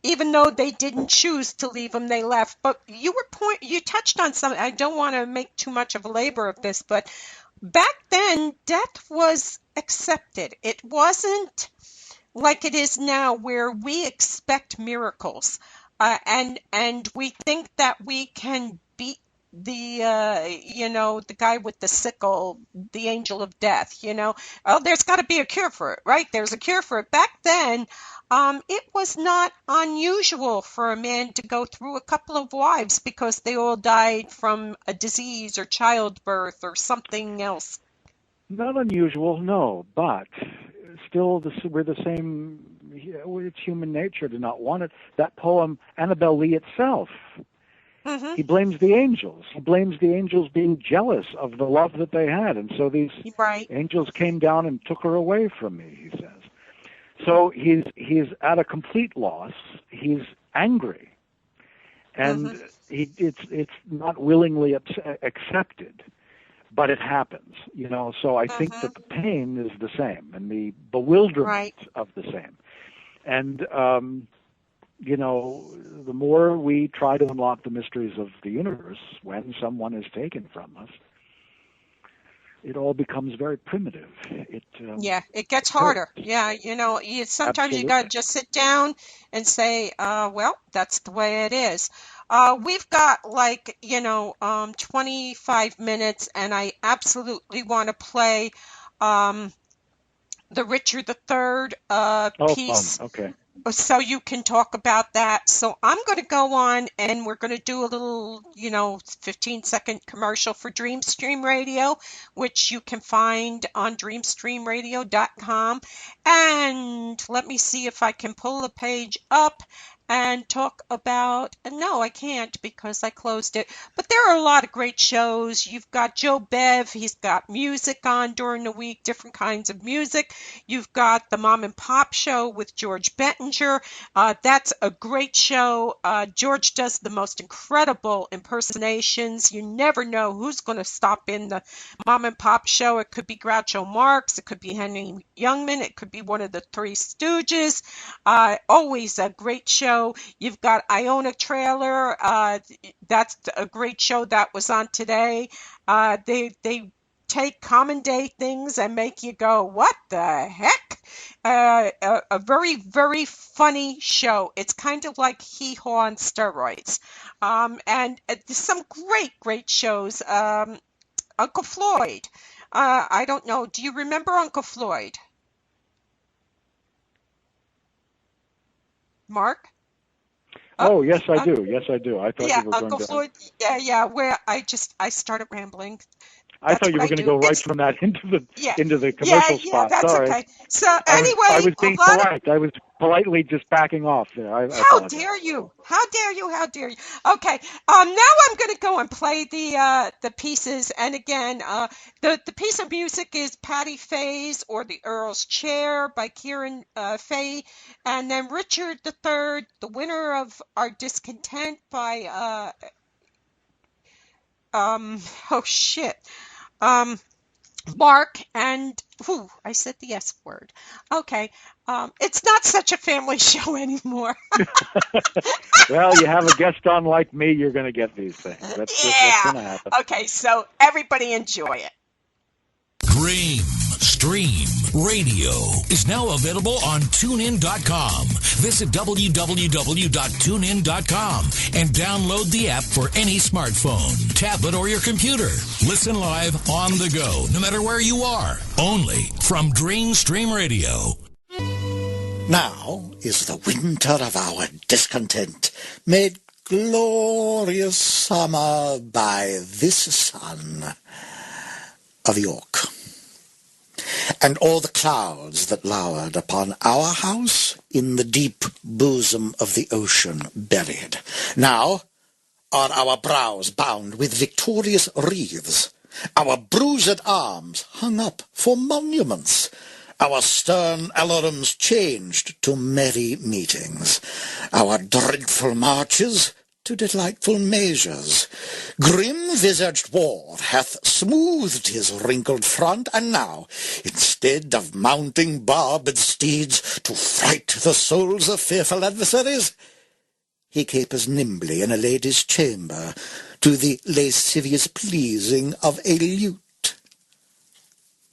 even though they didn't choose to leave him, they left. But you touched on something. I don't want to make too much of a labor of this, but back then, death was accepted. It wasn't like it is now where we expect miracles, and we think that we can beat the guy with the sickle, the angel of death. There's got to be a cure for it, right? There's a cure for it. Back then, it was not unusual for a man to go through a couple of wives because they all died from a disease or childbirth or something else. Not unusual, no, but still we're the same. It's human nature to not want it. That poem, Annabel Lee itself, he blames the angels. He blames the angels being jealous of the love that they had, and so these angels came down and took her away from me, he says. So he's at a complete loss. He's angry, and it's not willingly accepted, but it happens. So I think that the pain is the same, and the bewilderment of the same. And the more we try to unlock the mysteries of the universe, when someone is taken from us, it all becomes very primitive. It gets harder. Yeah, sometimes you got to just sit down and say, well, that's the way it is. We've got 25 minutes, and I absolutely want to play the Richard III piece. Okay. So you can talk about that. So I'm going to go on, and we're going to do a little, 15-second commercial for Dreamstream Radio, which you can find on dreamstreamradio.com. And let me see if I can pull the page up and talk about, no, I can't because I closed it. But there are a lot of great shows. You've got Joe Bev. He's got music on during the week, different kinds of music. You've got the Mom and Pop Show with George Bettinger. That's a great show. George does the most incredible impersonations. You never know who's going to stop in the Mom and Pop Show. It could be Groucho Marx. It could be Henry Youngman. It could be one of the Three Stooges. Always a great show. You've got Iona Trailer. That's a great show that was on today. They take common day things and make you go, what the heck? A very, very funny show. It's kind of like Hee Haw on steroids. And some great, great shows. Uncle Floyd. I don't know. Do you remember Uncle Floyd? Mark? Oh, yes, I do. Yes, I do. I thought you were Uncle going to... Floyd. Yeah. Where I started rambling. I thought you were going to go right from that into the commercial spot. That's Sorry. Okay. So anyway, I was being polite. I was politely just backing off there. How dare you? How dare you? How dare you? Okay. Now I'm going to go and play the pieces. And again, the piece of music is Patty Faye's or the Earl's Chair by Kieran Faye, and then Richard III, the winner of our Discontent by Mark and I said the S word. Okay. It's not such a family show anymore. Well, you have a guest on like me, you're going to get these things. That's going to happen. Okay, so everybody enjoy it. Dream, stream, Radio is now available on TuneIn.com. Visit www.tunein.com and download the app for any smartphone, tablet, or your computer. Listen live on the go, no matter where you are. Only from Dreamstream Radio. Now is the winter of our discontent, made glorious summer by this sun of York. And all the clouds that lowered upon our house in the deep bosom of the ocean buried. Now are our brows bound with victorious wreaths, our bruised arms hung up for monuments, our stern alarums changed to merry meetings, our dreadful marches to delightful measures. Grim-visaged war hath smoothed his wrinkled front, and now, instead of mounting barbed steeds to fright the souls of fearful adversaries, he capers nimbly in a lady's chamber to the lascivious pleasing of a lute.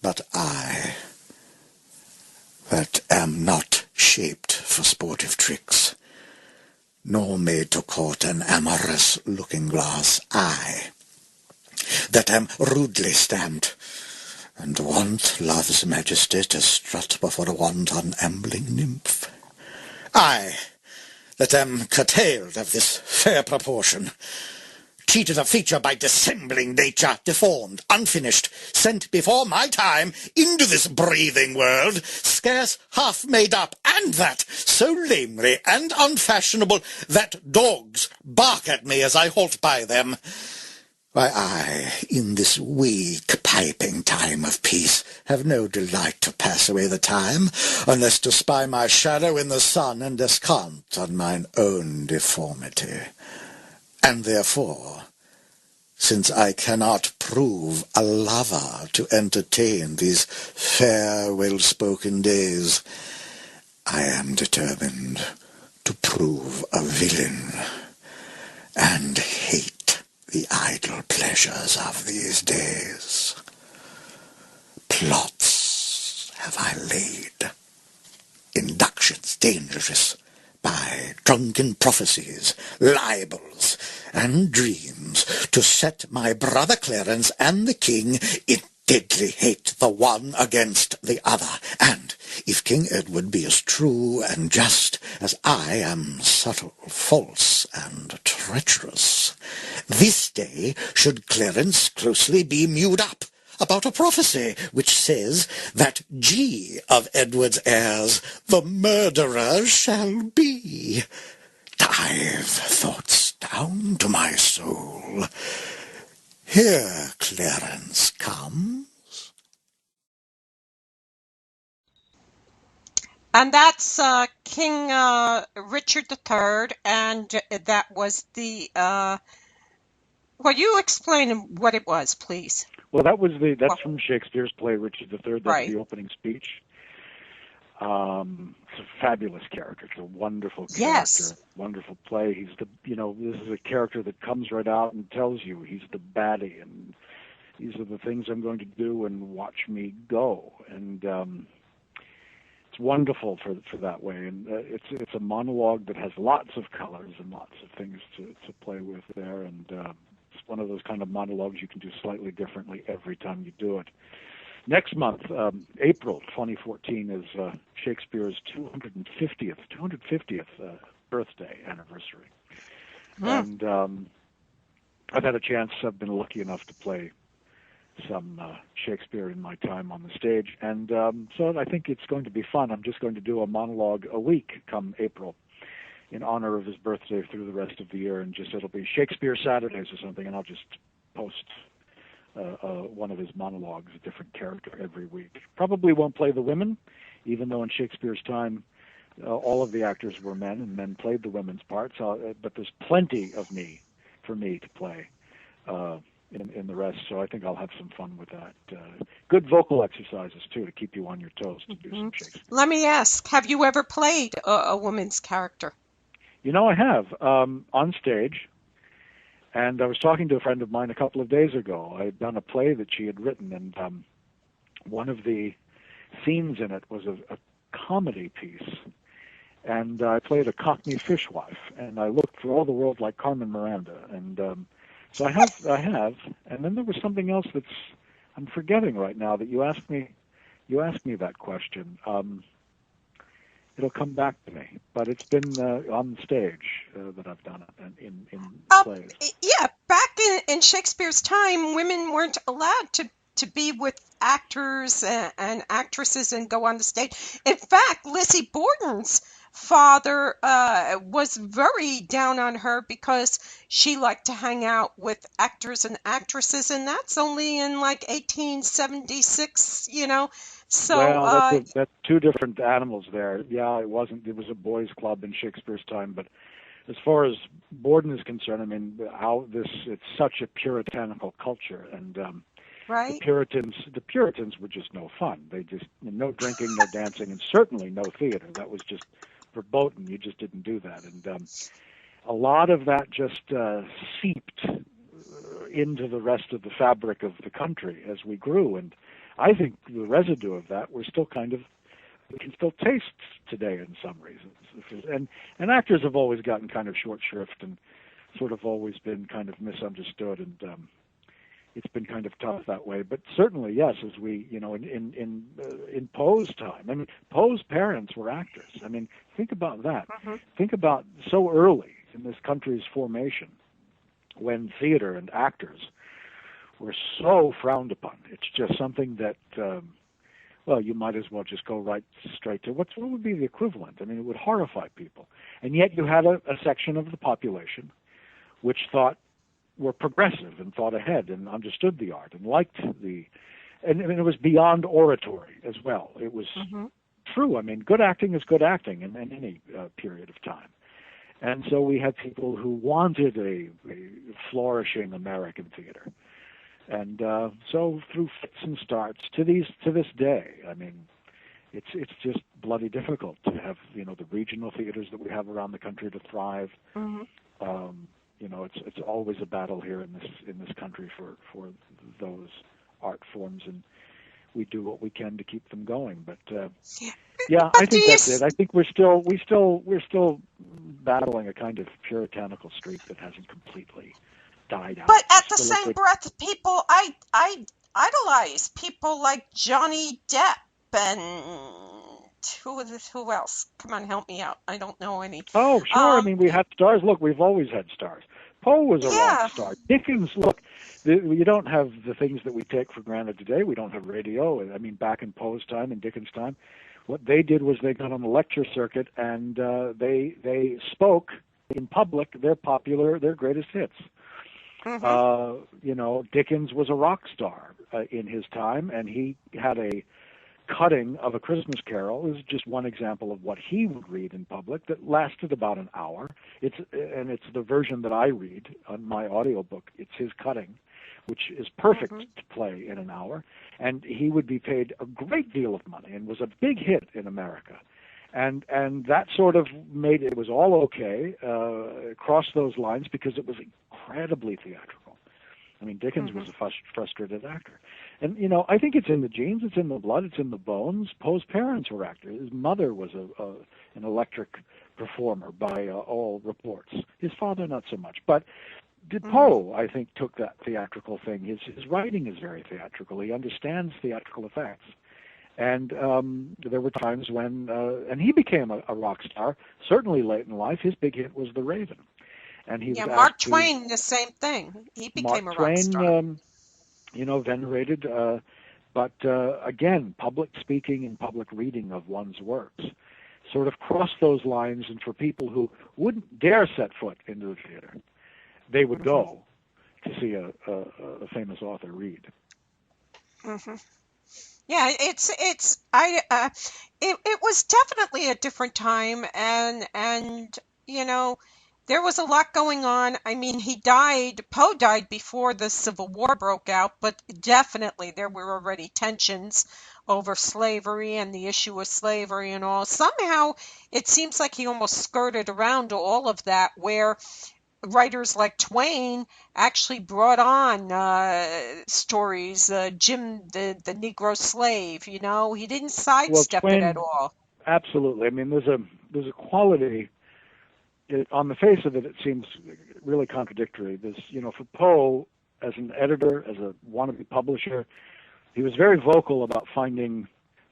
But I, that am not shaped for sportive tricks, nor made to court an amorous looking-glass, I, that am rudely stamped, and want love's majesty to strut before a wanton ambling nymph, I, that am curtailed of this fair proportion, cheated of feature by dissembling nature, deformed, unfinished, sent before my time into this breathing world, scarce half made up, and that so lamely and unfashionable that dogs bark at me as I halt by them. Why, I, in this weak piping time of peace, have no delight to pass away the time, unless to spy my shadow in the sun and descant on mine own deformity. And therefore, since I cannot prove a lover to entertain these fair, well-spoken days, I am determined to prove a villain, and hate the idle pleasures of these days. Plots have I laid, inductions dangerous, by drunken prophecies, libels, and dreams, to set my brother Clarence and the king in deadly hate the one against the other, and if King Edward be as true and just as I am subtle, false, and treacherous, this day should Clarence closely be mewed up about a prophecy which says that G of Edward's heirs the murderer shall be. Dive thoughts down to my soul. Here Clarence comes. And that's King Richard III, and that was the... Well, you explain what it was, please. Well, that's from Shakespeare's play, Richard III. That's the opening speech. It's a fabulous character. It's a wonderful character. Yes. Wonderful play. He's this is a character that comes right out and tells you he's the baddie, and these are the things I'm going to do, and watch me go. And it's wonderful for that way. And it's a monologue that has lots of colors and lots of things to play with there. And it's one of those kind of monologues you can do slightly differently every time you do it. Next month, April 2014, is Shakespeare's 250th birthday anniversary. And I've had a chance, I've been lucky enough to play some Shakespeare in my time on the stage. And so I think it's going to be fun. I'm just going to do a monologue a week come April in honor of his birthday through the rest of the year. And it'll be Shakespeare Saturdays or something, and I'll just post one of his monologues, a different character every week. Probably won't play the women, even though in Shakespeare's time all of the actors were men and men played the women's parts. But there's plenty of me for me to play in the rest, so I think I'll have some fun with that. Good vocal exercises, too, to keep you on your toes to do some Shakespeare. Let me ask, have you ever played a woman's character? I have, on stage. And I was talking to a friend of mine a couple of days ago. I had done a play that she had written, and one of the scenes in it was a comedy piece. And I played a Cockney fishwife, and I looked for all the world like Carmen Miranda. And so I have. And then there was something else I'm forgetting right now that you asked me that question. It'll come back to me, but it's been on the stage that I've done it in plays. Yeah, back in Shakespeare's time, women weren't allowed to be with actors and actresses and go on the stage. In fact, Lizzie Borden's father was very down on her because she liked to hang out with actors and actresses, and that's only in like 1876, So, well, that's two different animals there. Yeah, it was a boys' club in Shakespeare's time, but as far as Borden is concerned, I mean, it's such a puritanical culture, and right? The Puritans were just no fun. They just no drinking, no dancing, and certainly no theater. That was just verboten. You just didn't do that, and a lot of that just seeped into the rest of the fabric of the country as we grew, and I think the residue of that we can still taste today in some reasons. And actors have always gotten kind of short shrift and sort of always been kind of misunderstood, and it's been kind of tough that way. But certainly, yes, as we, in Poe's time, I mean, Poe's parents were actors. I mean, think about that. Mm-hmm. Think about so early in this country's formation when theater and actors were so frowned upon. It's just something that, you might as well just go right straight to what would be the equivalent? I mean, it would horrify people. And yet you had a section of the population which were progressive and thought ahead and understood the art and liked and it was beyond oratory as well. It was true. I mean, good acting is good acting in any period of time. And so we had people who wanted a flourishing American theater. And so through fits and starts to this day, I mean, it's just bloody difficult to have the regional theaters that we have around the country to thrive. Mm-hmm. It's always a battle here in this country for those art forms, and we do what we can to keep them going. But I think that's it. I think we're still battling a kind of puritanical streak that hasn't completely died out. But at the same breath, I idolize people like Johnny Depp and who else? Come on, help me out. I don't know any. Oh, sure. I mean, we had stars. Look, we've always had stars. Poe was a rock star. Dickens, look, you don't have the things that we take for granted today. We don't have radio. I mean, back in Poe's time and Dickens' time, what they did was they got on the lecture circuit and they spoke in public their greatest hits. Mm-hmm. Dickens was a rock star in his time, and he had a cutting of A Christmas Carol. This is just one example of what he would read in public that lasted about an hour. It's the version that I read on my audiobook. It's his cutting, which is perfect to play in an hour. And he would be paid a great deal of money and was a big hit in America. And that sort of made it was all okay, crossed those lines because it was incredibly theatrical. I mean, Dickens was a frustrated actor. And, I think it's in the genes, it's in the blood, it's in the bones. Poe's parents were actors. His mother was an electric performer by all reports. His father, not so much. But Poe, I think, took that theatrical thing. His writing is very theatrical. He understands theatrical effects. And there were times when, and he became a rock star, certainly late in life. His big hit was The Raven. And he was Mark Twain, the same thing. He became a rock star. Venerated, but again, public speaking and public reading of one's works sort of cross those lines, and for people who wouldn't dare set foot into the theater, they would go to see a famous author read. Mm-hmm. Yeah, it was definitely a different time, and there was a lot going on. I mean, Poe died before the Civil War broke out, but definitely there were already tensions over slavery and the issue of slavery and all. Somehow it seems like he almost skirted around all of that, where writers like Twain actually brought on stories. Jim, the Negro slave, he didn't Well, sidestep it at Twain, all. absolutely. I mean, there's a quality. On the face of it, it seems really contradictory. For Poe, as an editor, as a wannabe publisher, he was very vocal about finding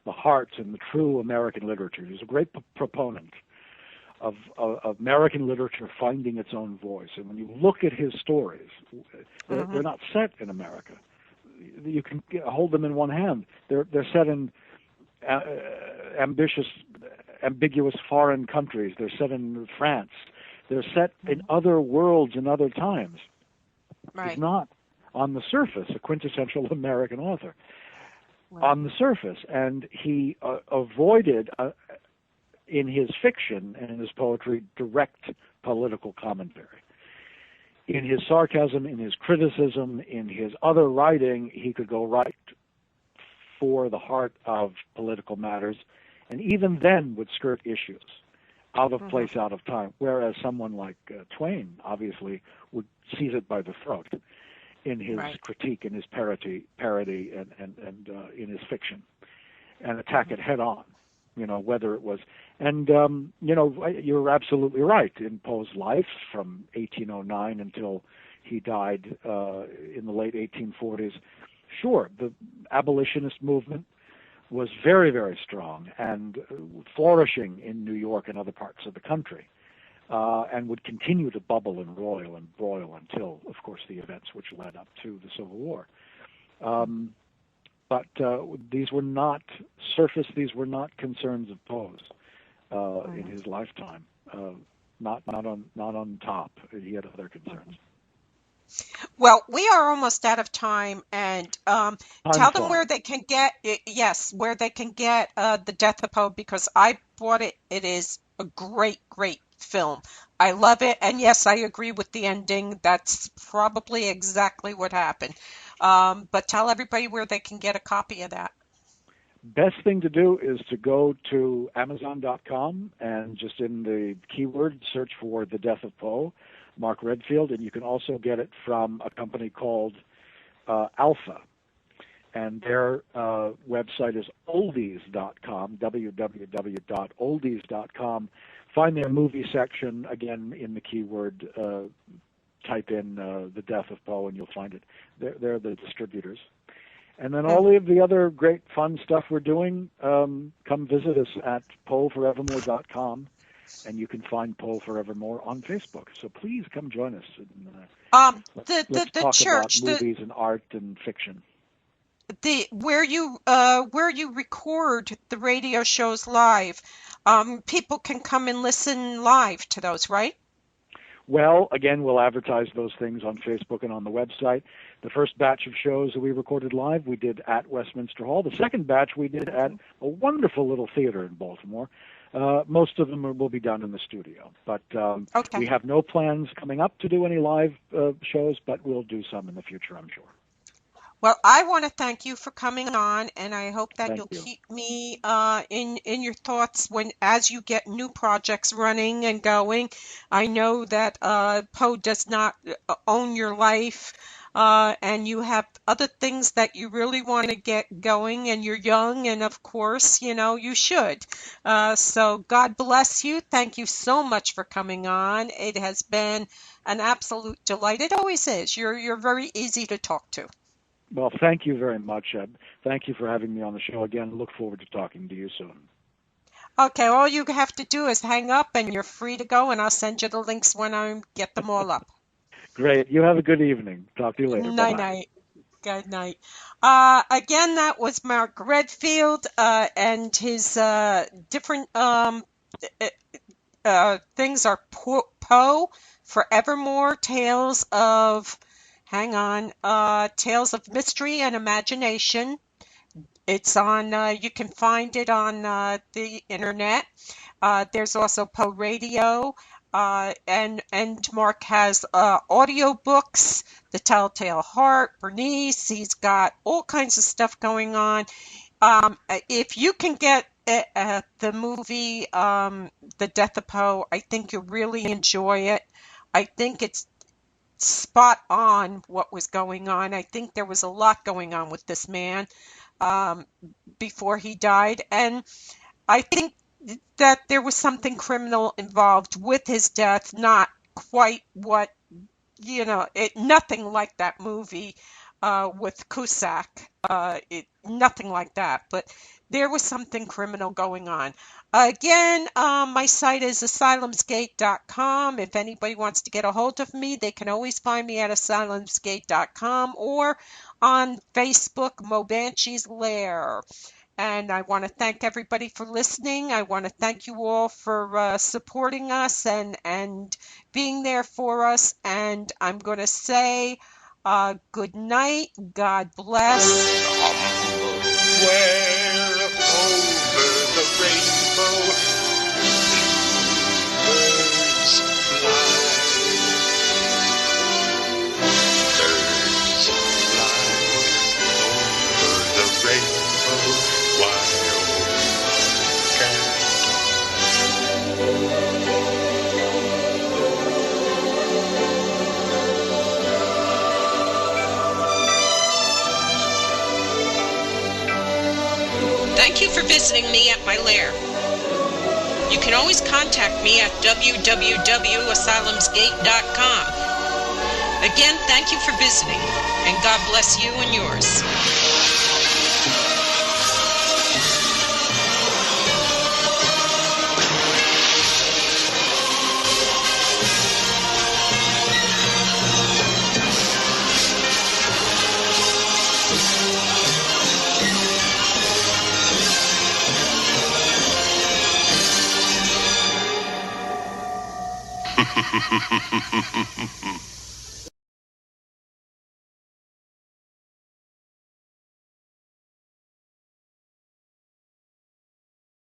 the heart in the true American literature. He was a great proponent of American literature finding its own voice. And when you look at his stories, they're not set in America. You can hold them in one hand. They're set in ambiguous foreign countries. They're set in France. They're set in other worlds and other times. Right. He's not, on the surface, a quintessential American author. Right. On the surface, and he avoided, in his fiction and in his poetry, direct political commentary. In his sarcasm, in his criticism, in his other writing, he could go right for the heart of political matters, and even then would skirt issues, out of place, out of time, whereas someone like Twain obviously would seize it by the throat in his critique, in his parody, and in his fiction, and attack it head on, whether it was. And, you're absolutely right. In Poe's life, from 1809 until he died in the late 1840s, sure, the abolitionist movement was very, very strong and flourishing in New York and other parts of the country, and would continue to bubble and roil and broil until, of course, the events which led up to the Civil War. But these were not surface, these were not concerns of Poe's in his lifetime. Not on top. He had other concerns. Well, we are almost out of time, and tell them where they can get the Death of Poe, because I bought it. It is a great, great film. I love it, and yes, I agree with the ending. That's probably exactly what happened. But tell everybody where they can get a copy of that. Best thing to do is to go to Amazon.com and just in the keyword search for The Death of Poe, Mark Redfield, and you can also get it from a company called Alpha, and their website is oldies.com, www.oldies.com. Find their movie section, again, in the keyword, type in The Death of Poe, and you'll find it. They're the distributors. And then all of the other great fun stuff we're doing, come visit us at poeforevermore.com. And you can find Poe Forevermore on Facebook. So please come join us. And, let's talk church, about movies and art and fiction. Where you record the radio shows live, people can come and listen live to those, right? Well, again, we'll advertise those things on Facebook and on the website. The first batch of shows that we recorded live, we did at Westminster Hall. The second batch we did at a wonderful little theater in Baltimore. Most of them will be done in the studio. But we have no plans coming up to do any live shows, but we'll do some in the future, I'm sure. Well, I want to thank you for coming on, and I hope that you'll keep me in your thoughts as you get new projects running and going. I know that Poe does not own your life, and you have other things that you really want to get going, and you're young, and of course, you should. So God bless you. Thank you so much for coming on. It has been an absolute delight. It always is. You're very easy to talk to. Well, thank you very much. Thank you for having me on the show again. Look forward to talking to you soon. Okay, all you have to do is hang up and you're free to go, and I'll send you the links when I get them all up. Great. You have a good evening. Talk to you later. Night-night. Good night. Again, that was Mark Redfield and his different things are Poe, Forevermore, Tales of Mystery and Imagination. It's on, you can find it on the internet. There's also Poe Radio, and Mark has audio books, The Telltale Heart, Bernice. He's got all kinds of stuff going on. If you can get the movie The Death of Poe, I think you'll really enjoy it. I think it's spot on what was going on. I think there was a lot going on with this man before he died, and I think that there was something criminal involved with his death, not quite what, nothing like that movie with Cusack. Nothing like that, but there was something criminal going on. Again, my site is asylumsgate.com. If anybody wants to get a hold of me, they can always find me at asylumsgate.com or on Facebook, Moebanshee's Lair. And I want to thank everybody for listening. I want to thank you all for supporting us and being there for us. And I'm going to say good night. God bless. Where over the rainbow birds fly. Birds fly over the rainbow. Why, oh, can't Thank you for visiting me at my lair. You can always contact me at www.asylumsgate.com. Again, thank you for visiting, and God bless you and yours. Ha ha ha ha ha ha.